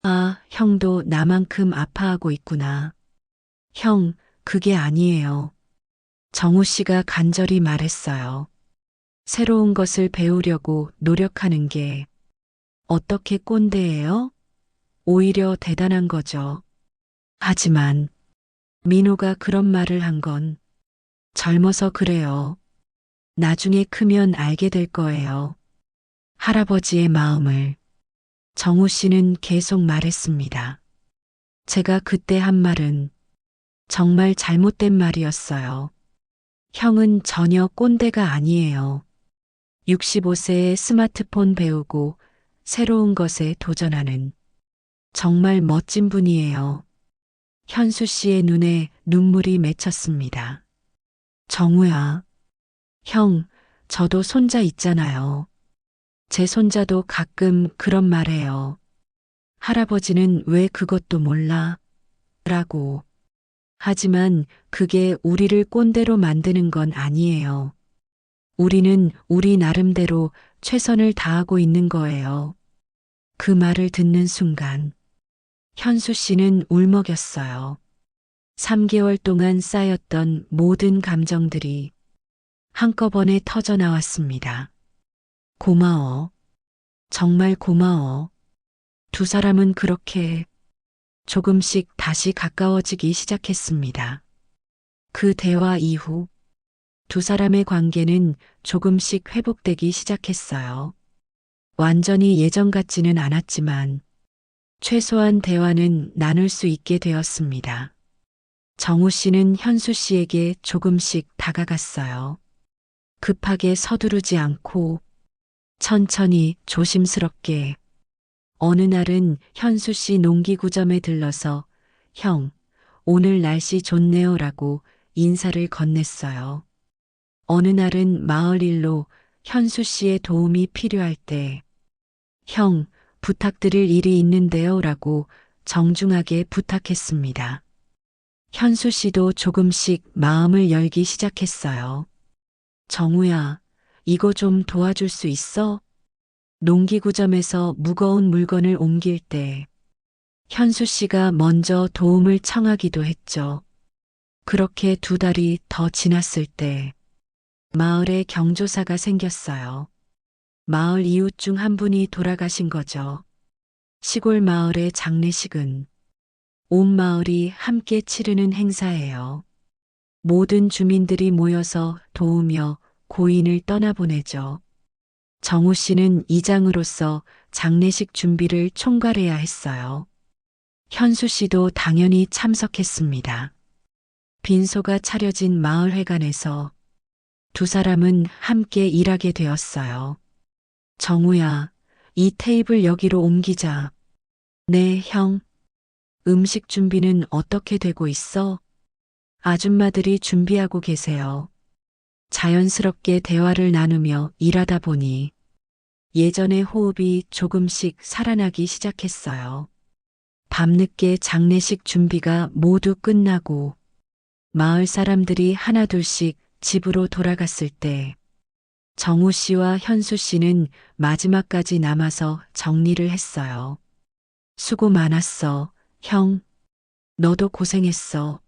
아, 형도 나만큼 아파하고 있구나. 형, 그게 아니에요. 정우 씨가 간절히 말했어요. 새로운 것을 배우려고 노력하는 게 어떻게 꼰대예요? 오히려 대단한 거죠. 하지만 민호가 그런 말을 한 건 젊어서 그래요. 나중에 크면 알게 될 거예요. 할아버지의 마음을 정우 씨는 계속 말했습니다. 제가 그때 한 말은 정말 잘못된 말이었어요. 형은 전혀 꼰대가 아니에요. 65세에 스마트폰 배우고 새로운 것에 도전하는 정말 멋진 분이에요. 현수 씨의 눈에 눈물이 맺혔습니다. 정우야, 형, 저도 손자 있잖아요. 제 손자도 가끔 그런 말 해요. 할아버지는 왜 그것도 몰라? 라고. 하지만 그게 우리를 꼰대로 만드는 건 아니에요. 우리는 우리 나름대로 최선을 다하고 있는 거예요. 그 말을 듣는 순간 현수 씨는 울먹였어요. 3개월 동안 쌓였던 모든 감정들이 한꺼번에 터져 나왔습니다. 고마워. 정말 고마워. 두 사람은 그렇게 조금씩 다시 가까워지기 시작했습니다. 그 대화 이후 두 사람의 관계는 조금씩 회복되기 시작했어요. 완전히 예전 같지는 않았지만 최소한 대화는 나눌 수 있게 되었습니다. 정우 씨는 현수 씨에게 조금씩 다가갔어요. 급하게 서두르지 않고 천천히 조심스럽게. 어느 날은 현수 씨 농기구점에 들러서 형, 오늘 날씨 좋네요라고 인사를 건넸어요. 어느 날은 마을 일로 현수 씨의 도움이 필요할 때 형, 부탁드릴 일이 있는데요라고 정중하게 부탁했습니다. 현수 씨도 조금씩 마음을 열기 시작했어요. 정우야, 이거 좀 도와줄 수 있어? 농기구점에서 무거운 물건을 옮길 때 현수 씨가 먼저 도움을 청하기도 했죠. 그렇게 두 달이 더 지났을 때 마을에 경조사가 생겼어요. 마을 이웃 중 한 분이 돌아가신 거죠. 시골 마을의 장례식은 온 마을이 함께 치르는 행사예요. 모든 주민들이 모여서 도우며 고인을 떠나보내죠. 정우 씨는 이장으로서 장례식 준비를 총괄해야 했어요. 현수 씨도 당연히 참석했습니다. 빈소가 차려진 마을회관에서 두 사람은 함께 일하게 되었어요. 정우야, 이 테이블 여기로 옮기자. 네, 형. 음식 준비는 어떻게 되고 있어? 아줌마들이 준비하고 계세요. 자연스럽게 대화를 나누며 일하다 보니 예전의 호흡이 조금씩 살아나기 시작했어요. 밤늦게 장례식 준비가 모두 끝나고 마을 사람들이 하나둘씩 집으로 돌아갔을 때 정우 씨와 현수 씨는 마지막까지 남아서 정리를 했어요. 수고 많았어, 형. 너도 고생했어.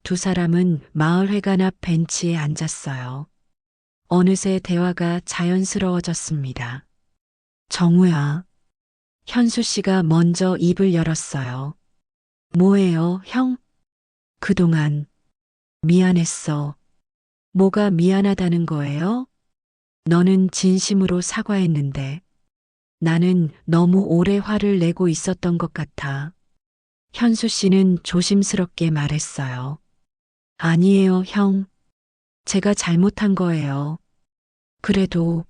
두 사람은 마을회관 앞 벤치에 앉았어요. 어느새 대화가 자연스러워졌습니다. 정우야. 현수 씨가 먼저 입을 열었어요. 뭐예요, 형? 그동안 미안했어. 뭐가 미안하다는 거예요? 너는 진심으로 사과했는데 나는 너무 오래 화를 내고 있었던 것 같아. 현수 씨는 조심스럽게 말했어요. 아니에요, 형. 제가 잘못한 거예요. 그래도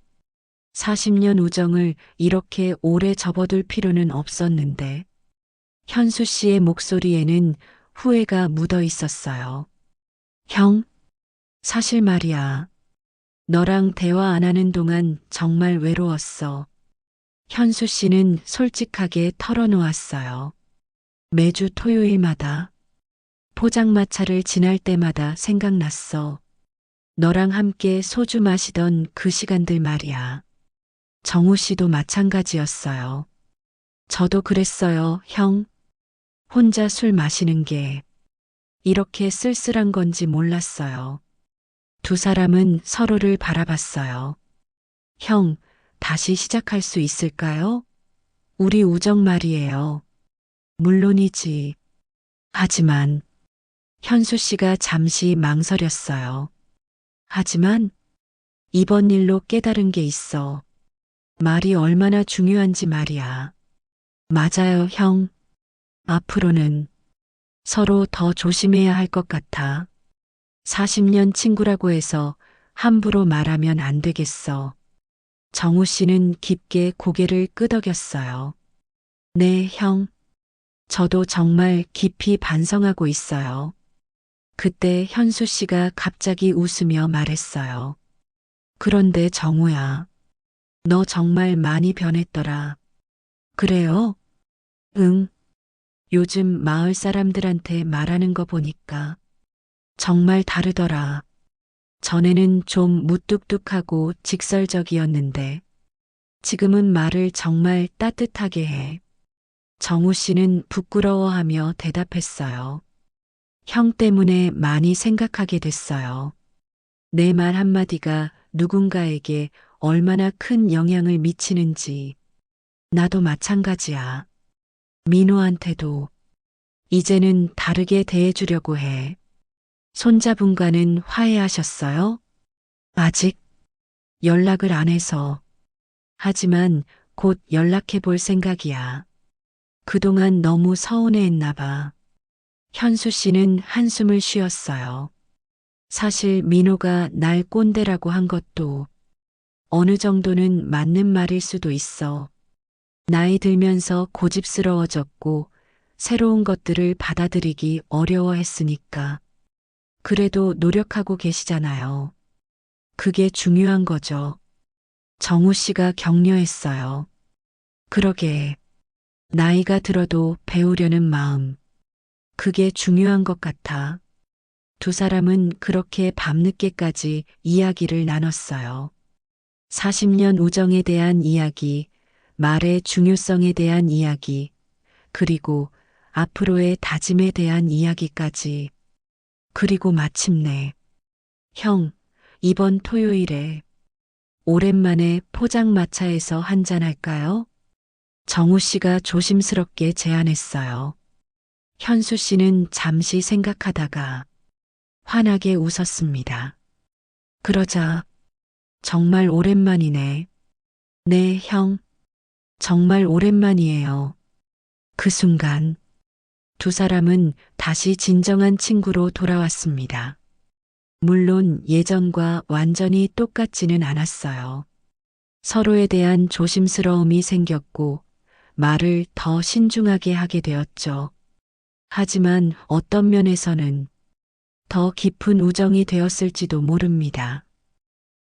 40년 우정을 이렇게 오래 접어둘 필요는 없었는데. 현수 씨의 목소리에는 후회가 묻어 있었어요. 형, 사실 말이야. 너랑 대화 안 하는 동안 정말 외로웠어. 현수 씨는 솔직하게 털어놓았어요. 매주 토요일마다 포장마차를 지날 때마다 생각났어. 너랑 함께 소주 마시던 그 시간들 말이야. 정우 씨도 마찬가지였어요. 저도 그랬어요, 형. 혼자 술 마시는 게 이렇게 쓸쓸한 건지 몰랐어요. 두 사람은 서로를 바라봤어요. 형, 다시 시작할 수 있을까요? 우리 우정 말이에요. 물론이지. 하지만 현수 씨가 잠시 망설였어요. 하지만 이번 일로 깨달은 게 있어. 말이 얼마나 중요한지 말이야. 맞아요, 형. 앞으로는 서로 더 조심해야 할 것 같아. 40년 친구라고 해서 함부로 말하면 안 되겠어. 정우 씨는 깊게 고개를 끄덕였어요. 네, 형. 저도 정말 깊이 반성하고 있어요. 그때 현수 씨가 갑자기 웃으며 말했어요. 그런데 정우야, 너 정말 많이 변했더라. 그래요? 응. 요즘 마을 사람들한테 말하는 거 보니까 정말 다르더라. 전에는 좀 무뚝뚝하고 직설적이었는데 지금은 말을 정말 따뜻하게 해. 정우 씨는 부끄러워하며 대답했어요. 형 때문에 많이 생각하게 됐어요. 내 말 한마디가 누군가에게 얼마나 큰 영향을 미치는지 나도 마찬가지야. 민호한테도 이제는 다르게 대해주려고 해. 손자분과는 화해하셨어요? 아직 연락을 안 해서. 하지만 곧 연락해 볼 생각이야. 그동안 너무 서운해했나 봐. 현수 씨는 한숨을 쉬었어요. 사실 민호가 날 꼰대라고 한 것도 어느 정도는 맞는 말일 수도 있어. 나이 들면서 고집스러워졌고 새로운 것들을 받아들이기 어려워했으니까. 그래도 노력하고 계시잖아요. 그게 중요한 거죠. 정우 씨가 격려했어요. 그러게, 나이가 들어도 배우려는 마음. 그게 중요한 것 같아. 두 사람은 그렇게 밤늦게까지 이야기를 나눴어요. 40년 우정에 대한 이야기, 말의 중요성에 대한 이야기, 그리고 앞으로의 다짐에 대한 이야기까지. 그리고 마침내, 형, 이번 토요일에 오랜만에 포장마차에서 한잔할까요? 정우 씨가 조심스럽게 제안했어요. 현수 씨는 잠시 생각하다가 환하게 웃었습니다. 그러자, 정말 오랜만이네. 네, 형. 정말 오랜만이에요. 그 순간, 두 사람은 다시 진정한 친구로 돌아왔습니다. 물론 예전과 완전히 똑같지는 않았어요. 서로에 대한 조심스러움이 생겼고, 말을 더 신중하게 하게 되었죠. 하지만 어떤 면에서는 더 깊은 우정이 되었을지도 모릅니다.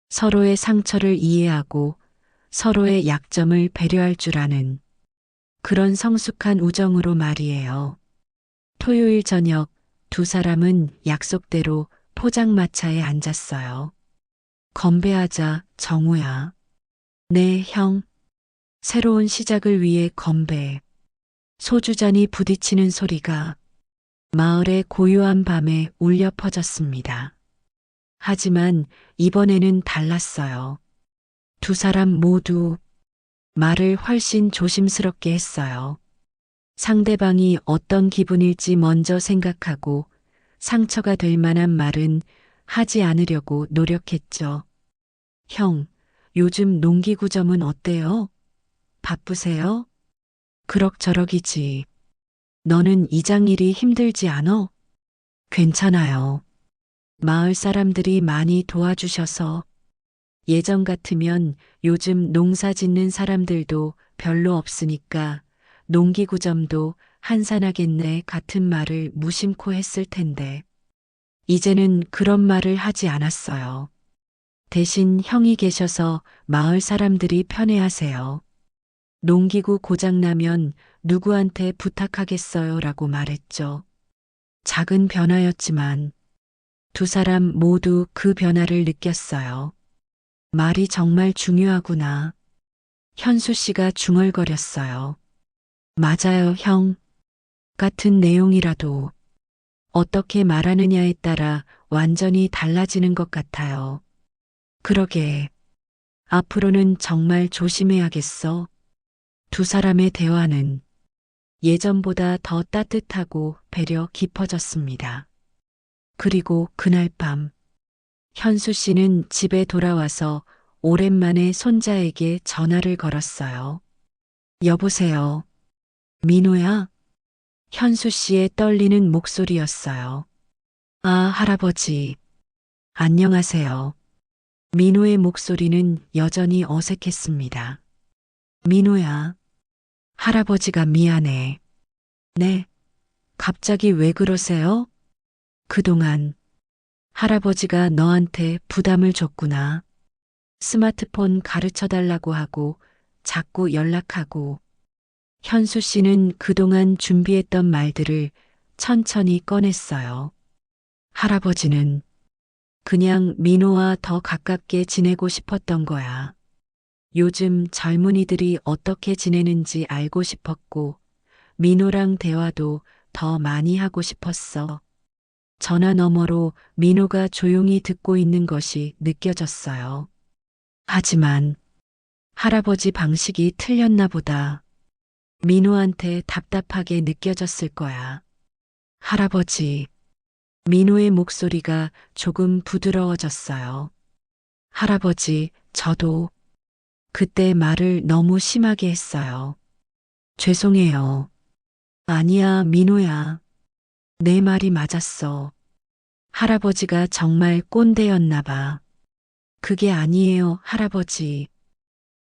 서로의 상처를 이해하고 서로의 약점을 배려할 줄 아는 그런 성숙한 우정으로 말이에요. 토요일 저녁 두 사람은 약속대로 포장마차에 앉았어요. 건배하자, 정우야. 네, 형. 새로운 시작을 위해 건배. 소주잔이 부딪히는 소리가 마을의 고요한 밤에 울려 퍼졌습니다. 하지만 이번에는 달랐어요. 두 사람 모두 말을 훨씬 조심스럽게 했어요. 상대방이 어떤 기분일지 먼저 생각하고 상처가 될 만한 말은 하지 않으려고 노력했죠. 형, 요즘 농기구점은 어때요? 바쁘세요? 그럭저럭이지. 너는 이장 일이 힘들지 않어? 괜찮아요. 마을 사람들이 많이 도와주셔서 예전 같으면 요즘 농사 짓는 사람들도 별로 없으니까 농기구점도 한산하겠네 같은 말을 무심코 했을 텐데 이제는 그런 말을 하지 않았어요. 대신 형이 계셔서 마을 사람들이 편해하세요. 농기구 고장나면 누구한테 부탁하겠어요 라고 말했죠. 작은 변화였지만 두 사람 모두 그 변화를 느꼈어요. 말이 정말 중요하구나. 현수 씨가 중얼거렸어요. 맞아요, 형. 같은 내용이라도 어떻게 말하느냐에 따라 완전히 달라지는 것 같아요. 그러게. 앞으로는 정말 조심해야겠어. 두 사람의 대화는 예전보다 더 따뜻하고 배려 깊어졌습니다. 그리고 그날 밤, 현수 씨는 집에 돌아와서 오랜만에 손자에게 전화를 걸었어요. 여보세요. 민호야? 현수 씨의 떨리는 목소리였어요. 아, 할아버지. 안녕하세요. 민호의 목소리는 여전히 어색했습니다. 민호야. 할아버지가 미안해. 네. 갑자기 왜 그러세요? 그동안 할아버지가 너한테 부담을 줬구나. 스마트폰 가르쳐 달라고 하고 자꾸 연락하고 현수 씨는 그동안 준비했던 말들을 천천히 꺼냈어요. 할아버지는 그냥 민호와 더 가깝게 지내고 싶었던 거야. 요즘 젊은이들이 어떻게 지내는지 알고 싶었고 민호랑 대화도 더 많이 하고 싶었어. 전화 너머로 민호가 조용히 듣고 있는 것이 느껴졌어요. 하지만 할아버지 방식이 틀렸나 보다. 민호한테 답답하게 느껴졌을 거야. 할아버지. 민호의 목소리가 조금 부드러워졌어요. 할아버지, 저도 그때 말을 너무 심하게 했어요. 죄송해요. 아니야, 민호야. 내 말이 맞았어. 할아버지가 정말 꼰대였나 봐. 그게 아니에요, 할아버지.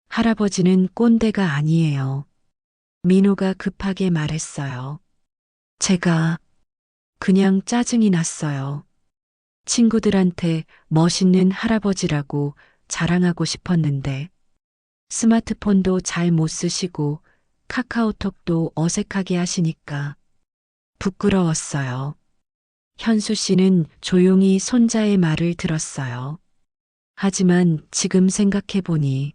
할아버지는 꼰대가 아니에요. 민호가 급하게 말했어요. 제가 그냥 짜증이 났어요. 친구들한테 멋있는 할아버지라고 자랑하고 싶었는데 스마트폰도 잘 못 쓰시고 카카오톡도 어색하게 하시니까 부끄러웠어요. 현수 씨는 조용히 손자의 말을 들었어요. 하지만 지금 생각해 보니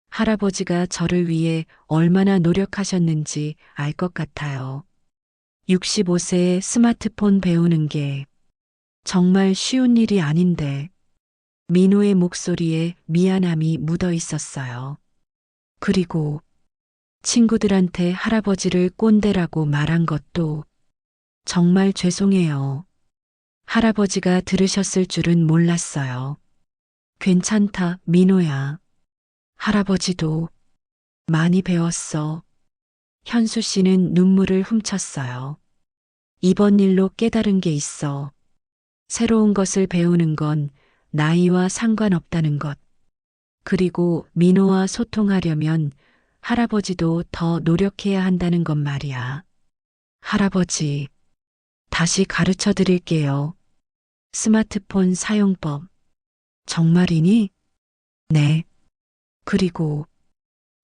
할아버지가 저를 위해 얼마나 노력하셨는지 알 것 같아요. 65세에 스마트폰 배우는 게 정말 쉬운 일이 아닌데 민호의 목소리에 미안함이 묻어 있었어요. 그리고 친구들한테 할아버지를 꼰대라고 말한 것도 정말 죄송해요. 할아버지가 들으셨을 줄은 몰랐어요. 괜찮다, 민호야. 할아버지도 많이 배웠어. 현수 씨는 눈물을 훔쳤어요. 이번 일로 깨달은 게 있어. 새로운 것을 배우는 건 나이와 상관없다는 것. 그리고 민호와 소통하려면 할아버지도 더 노력해야 한다는 것 말이야. 할아버지, 다시 가르쳐 드릴게요. 스마트폰 사용법. 정말이니? 네. 그리고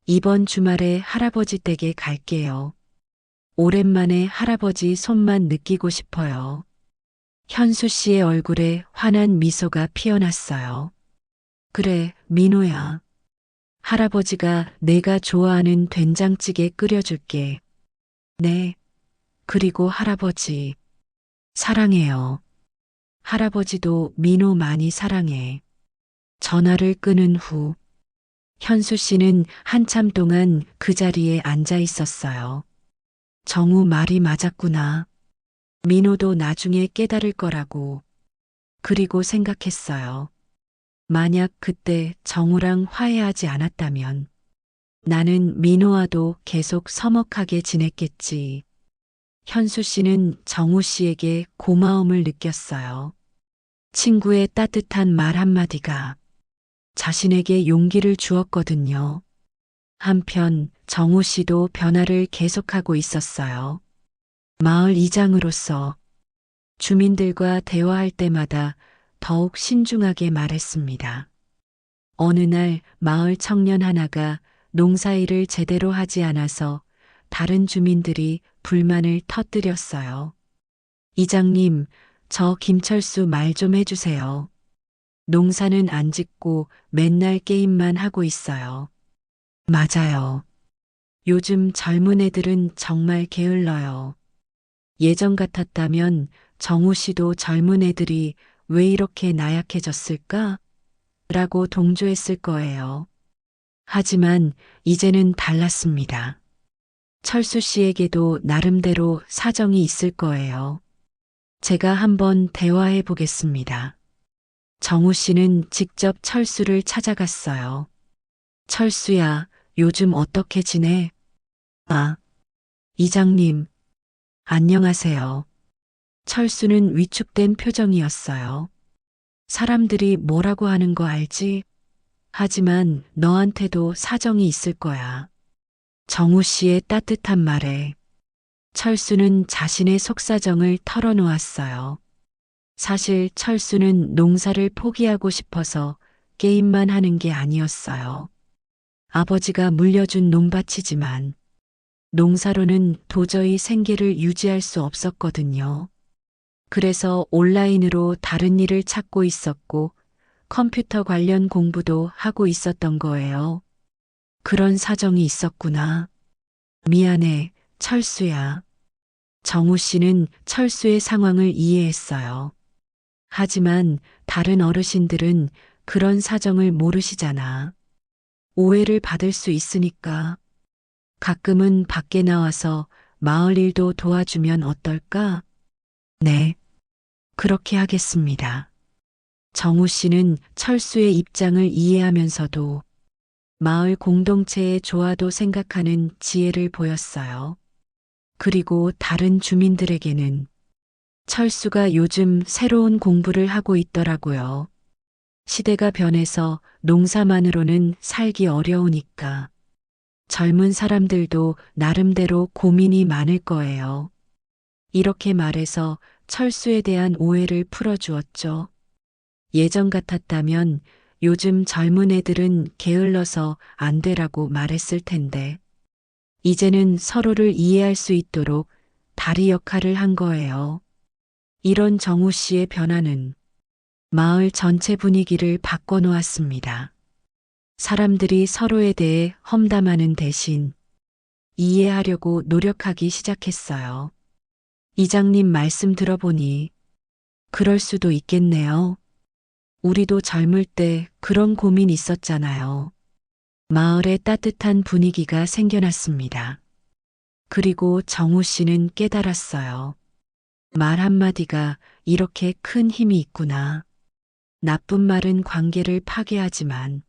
이번 주말에 할아버지 댁에 갈게요. 오랜만에 할아버지 손만 느끼고 싶어요. 현수 씨의 얼굴에 환한 미소가 피어났어요. 그래, 민호야. 할아버지가 내가 좋아하는 된장찌개 끓여줄게. 네. 그리고 할아버지, 사랑해요. 할아버지도 민호 많이 사랑해. 전화를 끊은 후, 현수 씨는 한참 동안 그 자리에 앉아 있었어요. 정우 말이 맞았구나. 민호도 나중에 깨달을 거라고. 그리고 생각했어요. 만약 그때 정우랑 화해하지 않았다면 나는 민호와도 계속 서먹하게 지냈겠지. 현수 씨는 정우 씨에게 고마움을 느꼈어요. 친구의 따뜻한 말 한마디가 자신에게 용기를 주었거든요. 한편 정우 씨도 변화를 계속하고 있었어요. 마을 이장으로서 주민들과 대화할 때마다 더욱 신중하게 말했습니다. 어느 날 마을 청년 하나가 농사일을 제대로 하지 않아서 다른 주민들이 불만을 터뜨렸어요. 이장님, 저 김철수 말 좀 해주세요. 농사는 안 짓고 맨날 게임만 하고 있어요. 맞아요. 요즘 젊은 애들은 정말 게을러요. 예전 같았다면 정우 씨도 젊은 애들이 왜 이렇게 나약해졌을까? 라고 동조했을 거예요. 하지만 이제는 달랐습니다. 철수 씨에게도 나름대로 사정이 있을 거예요. 제가 한번 대화해 보겠습니다. 정우 씨는 직접 철수를 찾아갔어요. 철수야, 요즘 어떻게 지내? 아, 이장님, 안녕하세요. 철수는 위축된 표정이었어요. 사람들이 뭐라고 하는 거 알지? 하지만 너한테도 사정이 있을 거야. 정우 씨의 따뜻한 말에 철수는 자신의 속사정을 털어놓았어요. 사실 철수는 농사를 포기하고 싶어서 게임만 하는 게 아니었어요. 아버지가 물려준 논밭이지만 농사로는 도저히 생계를 유지할 수 없었거든요. 그래서 온라인으로 다른 일을 찾고 있었고 컴퓨터 관련 공부도 하고 있었던 거예요. 그런 사정이 있었구나. 미안해, 철수야. 정우 씨는 철수의 상황을 이해했어요. 하지만 다른 어르신들은 그런 사정을 모르시잖아. 오해를 받을 수 있으니까 가끔은 밖에 나와서 마을 일도 도와주면 어떨까? 네, 그렇게 하겠습니다. 정우 씨는 철수의 입장을 이해하면서도 마을 공동체의 조화도 생각하는 지혜를 보였어요. 그리고 다른 주민들에게는 철수가 요즘 새로운 공부를 하고 있더라고요. 시대가 변해서 농사만으로는 살기 어려우니까 젊은 사람들도 나름대로 고민이 많을 거예요. 이렇게 말해서 철수에 대한 오해를 풀어주었죠. 예전 같았다면 요즘 젊은 애들은 게을러서 안 되라고 말했을 텐데, 이제는 서로를 이해할 수 있도록 다리 역할을 한 거예요. 이런 정우 씨의 변화는 마을 전체 분위기를 바꿔놓았습니다. 사람들이 서로에 대해 험담하는 대신 이해하려고 노력하기 시작했어요. 이장님 말씀 들어보니 그럴 수도 있겠네요. 우리도 젊을 때 그런 고민 있었잖아요. 마을에 따뜻한 분위기가 생겨났습니다. 그리고 정우 씨는 깨달았어요. 말 한마디가 이렇게 큰 힘이 있구나. 나쁜 말은 관계를 파괴하지만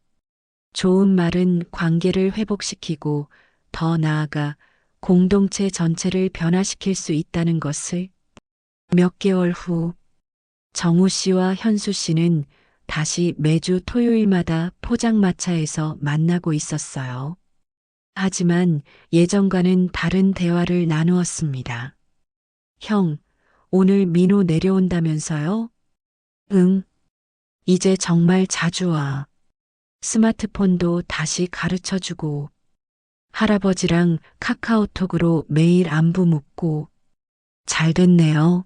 좋은 말은 관계를 회복시키고 더 나아가 공동체 전체를 변화시킬 수 있다는 것을. 몇 개월 후 정우 씨와 현수 씨는 다시 매주 토요일마다 포장마차에서 만나고 있었어요. 하지만 예전과는 다른 대화를 나누었습니다. 형, 오늘 민호 내려온다면서요? 응, 이제 정말 자주 와. 스마트폰도 다시 가르쳐 주고, 할아버지랑 카카오톡으로 매일 안부 묻고, 잘 됐네요.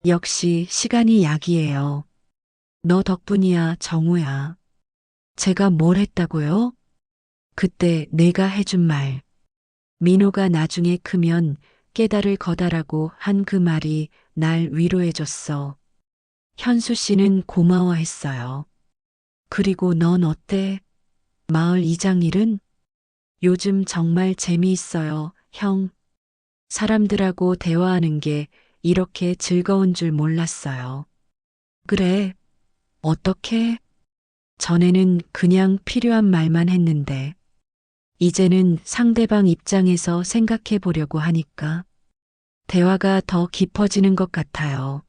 역시 시간이 약이에요. 너 덕분이야, 정우야. 제가 뭘 했다고요? 그때 내가 해준 말. 민호가 나중에 크면 깨달을 거다라고 한 그 말이 날 위로해줬어. 현수 씨는 고마워했어요. 그리고 넌 어때? 마을 이장 일은? 요즘 정말 재미있어요, 형. 사람들하고 대화하는 게 이렇게 즐거운 줄 몰랐어요. 그래, 어떻게? 전에는 그냥 필요한 말만 했는데, 이제는 상대방 입장에서 생각해 보려고 하니까 대화가 더 깊어지는 것 같아요.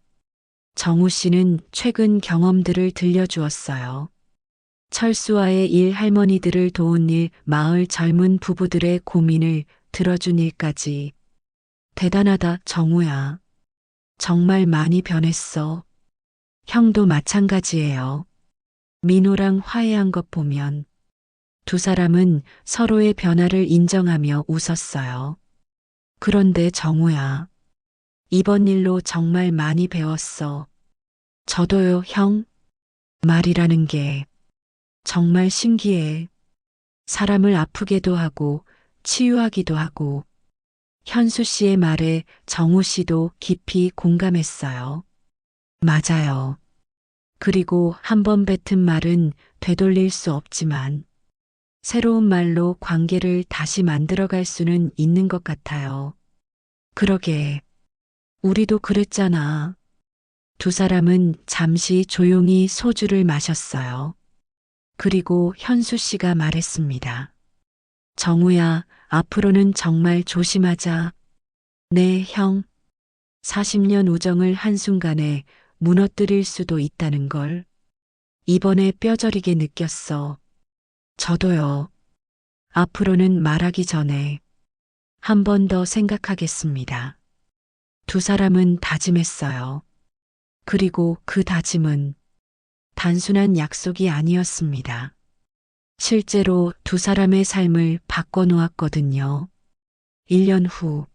정우 씨는 최근 경험들을 들려주었어요. 철수와의 일, 할머니들을 도운 일, 마을 젊은 부부들의 고민을 들어준 일까지. 대단하다, 정우야. 정말 많이 변했어. 형도 마찬가지예요. 민호랑 화해한 것 보면 두 사람은 서로의 변화를 인정하며 웃었어요. 그런데 정우야, 이번 일로 정말 많이 배웠어. 저도요, 형. 말이라는 게 정말 신기해. 사람을 아프게도 하고 치유하기도 하고. 현수 씨의 말에 정우 씨도 깊이 공감했어요. 맞아요. 그리고 한 번 뱉은 말은 되돌릴 수 없지만 새로운 말로 관계를 다시 만들어갈 수는 있는 것 같아요. 그러게. 우리도 그랬잖아. 두 사람은 잠시 조용히 소주를 마셨어요. 그리고 현수 씨가 말했습니다. 정우야, 앞으로는 정말 조심하자. 네, 형. 40년 우정을 한순간에 무너뜨릴 수도 있다는 걸 이번에 뼈저리게 느꼈어. 저도요. 앞으로는 말하기 전에 한 번 더 생각하겠습니다. 두 사람은 다짐했어요. 그리고 그 다짐은 단순한 약속이 아니었습니다. 실제로 두 사람의 삶을 바꿔놓았거든요. 1년 후,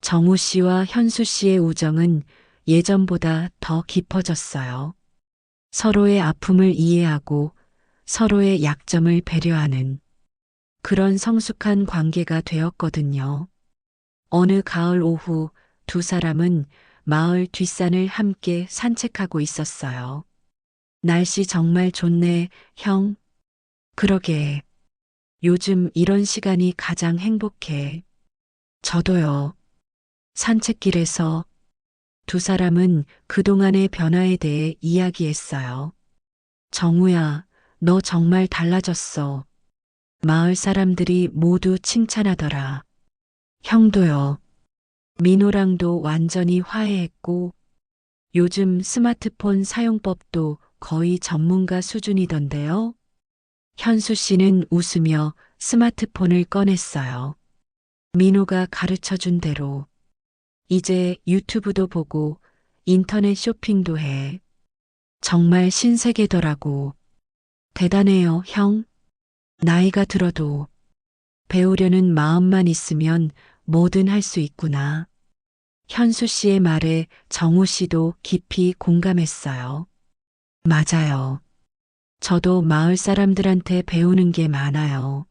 정우 씨와 현수 씨의 우정은 예전보다 더 깊어졌어요. 서로의 아픔을 이해하고 서로의 약점을 배려하는 그런 성숙한 관계가 되었거든요. 어느 가을 오후 두 사람은 마을 뒷산을 함께 산책하고 있었어요. 날씨 정말 좋네, 형. 그러게. 요즘 이런 시간이 가장 행복해. 저도요. 산책길에서 두 사람은 그동안의 변화에 대해 이야기했어요. 정우야, 너 정말 달라졌어. 마을 사람들이 모두 칭찬하더라. 형도요. 민호랑도 완전히 화해했고, 요즘 스마트폰 사용법도 거의 전문가 수준이던데요. 현수 씨는 웃으며 스마트폰을 꺼냈어요. 민호가 가르쳐 준 대로 이제 유튜브도 보고 인터넷 쇼핑도 해. 정말 신세계더라고. 대단해요, 형. 나이가 들어도 배우려는 마음만 있으면 뭐든 할 수 있구나. 현수 씨의 말에 정우 씨도 깊이 공감했어요. 맞아요. 저도 마을 사람들한테 배우는 게 많아요.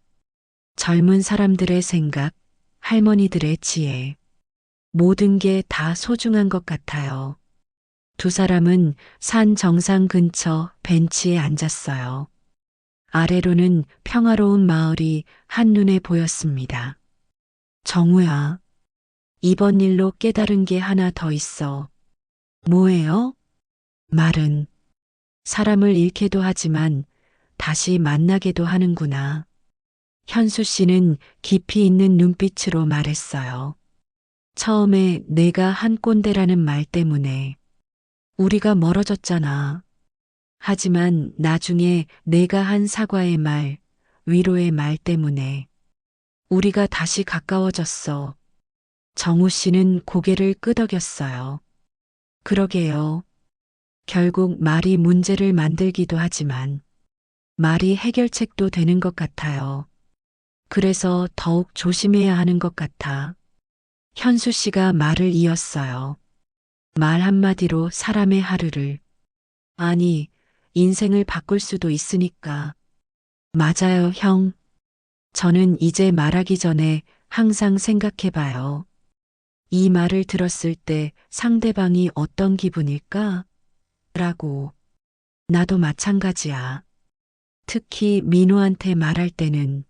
젊은 사람들의 생각, 할머니들의 지혜. 모든 게 다 소중한 것 같아요. 두 사람은 산 정상 근처 벤치에 앉았어요. 아래로는 평화로운 마을이 한눈에 보였습니다. 정우야, 이번 일로 깨달은 게 하나 더 있어. 뭐예요? 말은 사람을 잃게도 하지만 다시 만나게도 하는구나. 현수 씨는 깊이 있는 눈빛으로 말했어요. 처음에 내가 한 꼰대라는 말 때문에 우리가 멀어졌잖아. 하지만 나중에 내가 한 사과의 말, 위로의 말 때문에 우리가 다시 가까워졌어. 정우 씨는 고개를 끄덕였어요. 그러게요. 결국 말이 문제를 만들기도 하지만 말이 해결책도 되는 것 같아요. 그래서 더욱 조심해야 하는 것 같아. 현수 씨가 말을 이었어요. 말 한마디로 사람의 하루를, 아니, 인생을 바꿀 수도 있으니까. 맞아요, 형. 저는 이제 말하기 전에 항상 생각해 봐요. 이 말을 들었을 때 상대방이 어떤 기분일까? 라고. 나도 마찬가지야. 특히 민호한테 말할 때는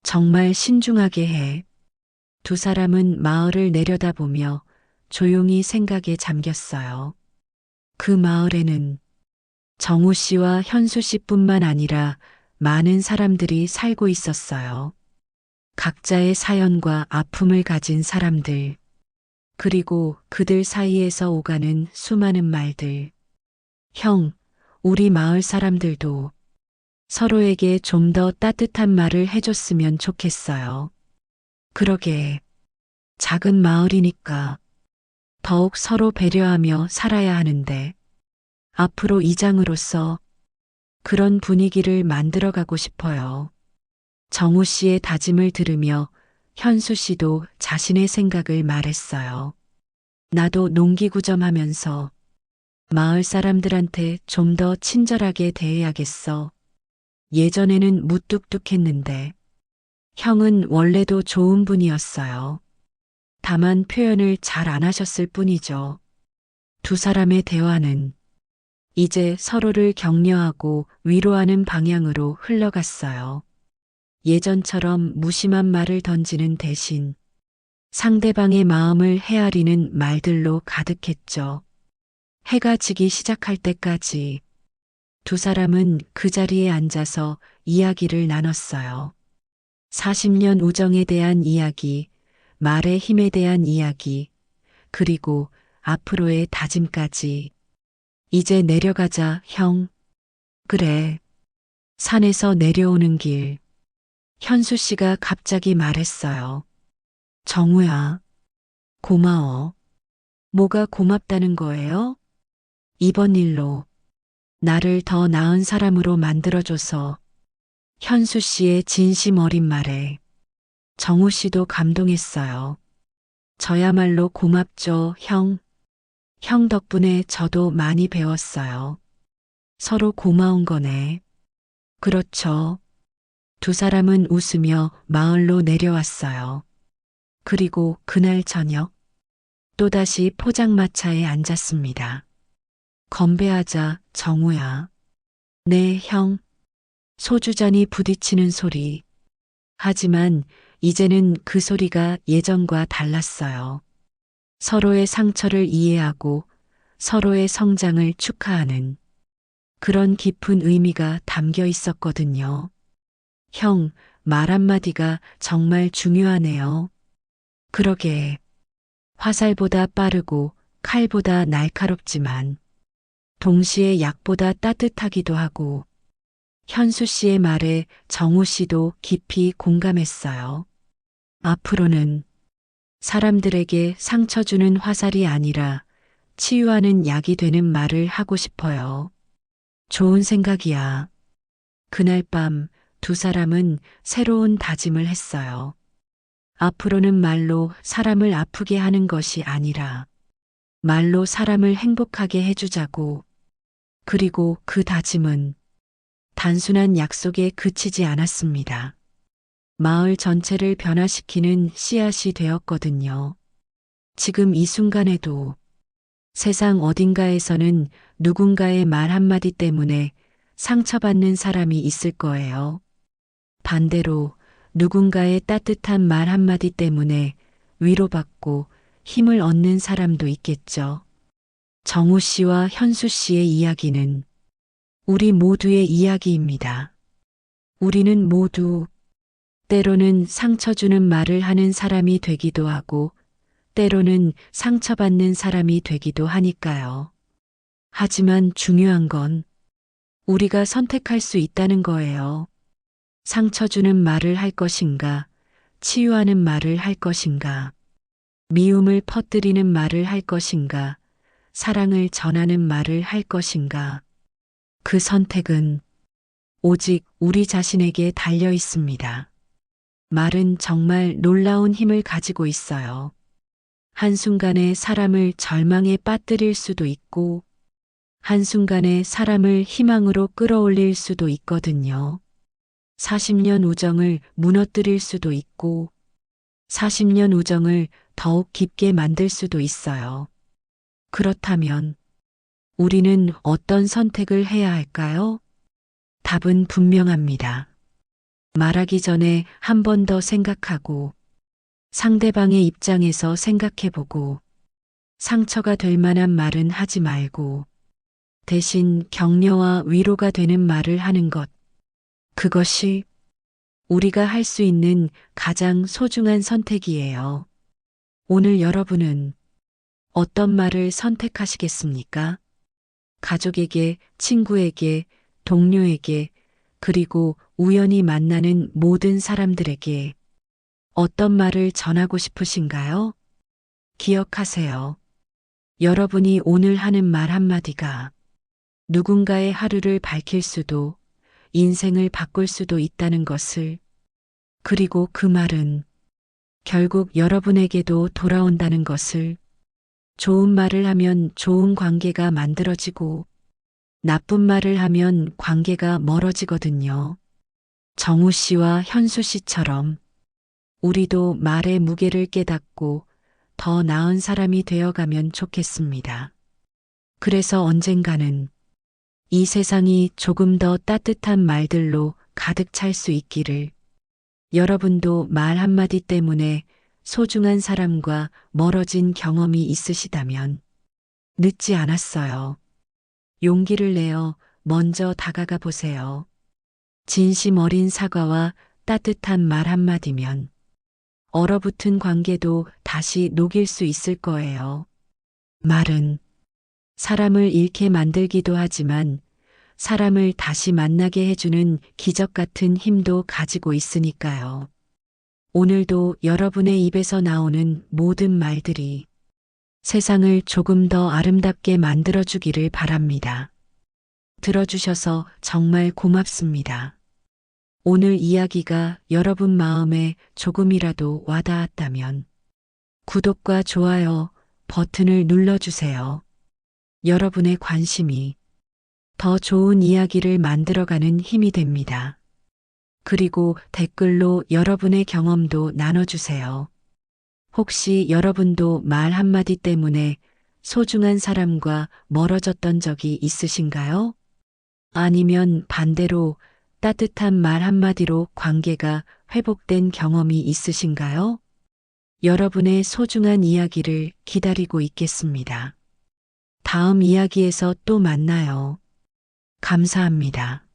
정말 신중하게 해. 두 사람은 마을을 내려다보며 조용히 생각에 잠겼어요. 그 마을에는 정우 씨와 현수 씨뿐만 아니라 많은 사람들이 살고 있었어요. 각자의 사연과 아픔을 가진 사람들, 그리고 그들 사이에서 오가는 수많은 말들. 형, 우리 마을 사람들도 서로에게 좀 더 따뜻한 말을 해줬으면 좋겠어요. 그러게, 작은 마을이니까 더욱 서로 배려하며 살아야 하는데, 앞으로 이장으로서 그런 분위기를 만들어가고 싶어요. 정우 씨의 다짐을 들으며 현수 씨도 자신의 생각을 말했어요. 나도 농기구점 하면서 마을 사람들한테 좀 더 친절하게 대해야겠어. 예전에는 무뚝뚝했는데 형은 원래도 좋은 분이었어요. 다만 표현을 잘 안 하셨을 뿐이죠. 두 사람의 대화는 이제 서로를 격려하고 위로하는 방향으로 흘러갔어요. 예전처럼 무심한 말을 던지는 대신 상대방의 마음을 헤아리는 말들로 가득했죠. 해가 지기 시작할 때까지 두 사람은 그 자리에 앉아서 이야기를 나눴어요. 40년 우정에 대한 이야기, 말의 힘에 대한 이야기, 그리고 앞으로의 다짐까지. 이제 내려가자, 형. 그래. 산에서 내려오는 길. 현수 씨가 갑자기 말했어요. 정우야, 고마워. 뭐가 고맙다는 거예요? 이번 일로 나를 더 나은 사람으로 만들어줘서. 현수 씨의 진심 어린 말에 정우 씨도 감동했어요. 저야말로 고맙죠, 형. 형 덕분에 저도 많이 배웠어요. 서로 고마운 거네. 그렇죠. 두 사람은 웃으며 마을로 내려왔어요. 그리고 그날 저녁 또다시 포장마차에 앉았습니다. 건배하자, 정우야. 네, 형. 소주잔이 부딪히는 소리. 하지만 이제는 그 소리가 예전과 달랐어요. 서로의 상처를 이해하고 서로의 성장을 축하하는 그런 깊은 의미가 담겨 있었거든요. 형, 말 한마디가 정말 중요하네요. 그러게. 화살보다 빠르고 칼보다 날카롭지만 동시에 약보다 따뜻하기도 하고 현수 씨의 말에 정우 씨도 깊이 공감했어요. 앞으로는 사람들에게 상처 주는 화살이 아니라 치유하는 약이 되는 말을 하고 싶어요. 좋은 생각이야. 그날 밤 두 사람은 새로운 다짐을 했어요. 앞으로는 말로 사람을 아프게 하는 것이 아니라 말로 사람을 행복하게 해주자고. 그리고 그 다짐은 단순한 약속에 그치지 않았습니다. 마을 전체를 변화시키는 씨앗이 되었거든요. 지금 이 순간에도 세상 어딘가에서는 누군가의 말 한마디 때문에 상처받는 사람이 있을 거예요. 반대로 누군가의 따뜻한 말 한마디 때문에 위로받고 힘을 얻는 사람도 있겠죠. 정우 씨와 현수 씨의 이야기는 우리 모두의 이야기입니다. 우리는 모두 때로는 상처 주는 말을 하는 사람이 되기도 하고 때로는 상처받는 사람이 되기도 하니까요. 하지만 중요한 건 우리가 선택할 수 있다는 거예요. 상처 주는 말을 할 것인가, 치유하는 말을 할 것인가, 미움을 퍼뜨리는 말을 할 것인가, 사랑을 전하는 말을 할 것인가. 그 선택은 오직 우리 자신에게 달려 있습니다. 말은 정말 놀라운 힘을 가지고 있어요. 한순간에 사람을 절망에 빠뜨릴 수도 있고, 한순간에 사람을 희망으로 끌어올릴 수도 있거든요. 40년 우정을 무너뜨릴 수도 있고, 40년 우정을 더욱 깊게 만들 수도 있어요. 그렇다면 우리는 어떤 선택을 해야 할까요? 답은 분명합니다. 말하기 전에 한 번 더 생각하고, 상대방의 입장에서 생각해보고, 상처가 될 만한 말은 하지 말고, 대신 격려와 위로가 되는 말을 하는 것. 그것이 우리가 할 수 있는 가장 소중한 선택이에요. 오늘 여러분은 어떤 말을 선택하시겠습니까? 가족에게, 친구에게, 동료에게, 그리고 우연히 만나는 모든 사람들에게 어떤 말을 전하고 싶으신가요? 기억하세요. 여러분이 오늘 하는 말 한마디가 누군가의 하루를 밝힐 수도, 인생을 바꿀 수도 있다는 것을, 그리고 그 말은 결국 여러분에게도 돌아온다는 것을, 좋은 말을 하면 좋은 관계가 만들어지고, 나쁜 말을 하면 관계가 멀어지거든요. 정우 씨와 현수 씨처럼 우리도 말의 무게를 깨닫고 더 나은 사람이 되어가면 좋겠습니다. 그래서 언젠가는 이 세상이 조금 더 따뜻한 말들로 가득 찰 수 있기를. 여러분도 말 한마디 때문에 소중한 사람과 멀어진 경험이 있으시다면 늦지 않았어요. 용기를 내어 먼저 다가가 보세요. 진심 어린 사과와 따뜻한 말 한마디면 얼어붙은 관계도 다시 녹일 수 있을 거예요. 말은 사람을 잃게 만들기도 하지만 사람을 다시 만나게 해주는 기적 같은 힘도 가지고 있으니까요. 오늘도 여러분의 입에서 나오는 모든 말들이 세상을 조금 더 아름답게 만들어주기를 바랍니다. 들어주셔서 정말 고맙습니다. 오늘 이야기가 여러분 마음에 조금이라도 와닿았다면 구독과 좋아요 버튼을 눌러주세요. 여러분의 관심이 더 좋은 이야기를 만들어가는 힘이 됩니다. 그리고 댓글로 여러분의 경험도 나눠주세요. 혹시 여러분도 말 한마디 때문에 소중한 사람과 멀어졌던 적이 있으신가요? 아니면 반대로 따뜻한 말 한마디로 관계가 회복된 경험이 있으신가요? 여러분의 소중한 이야기를 기다리고 있겠습니다. 다음 이야기에서 또 만나요. 감사합니다.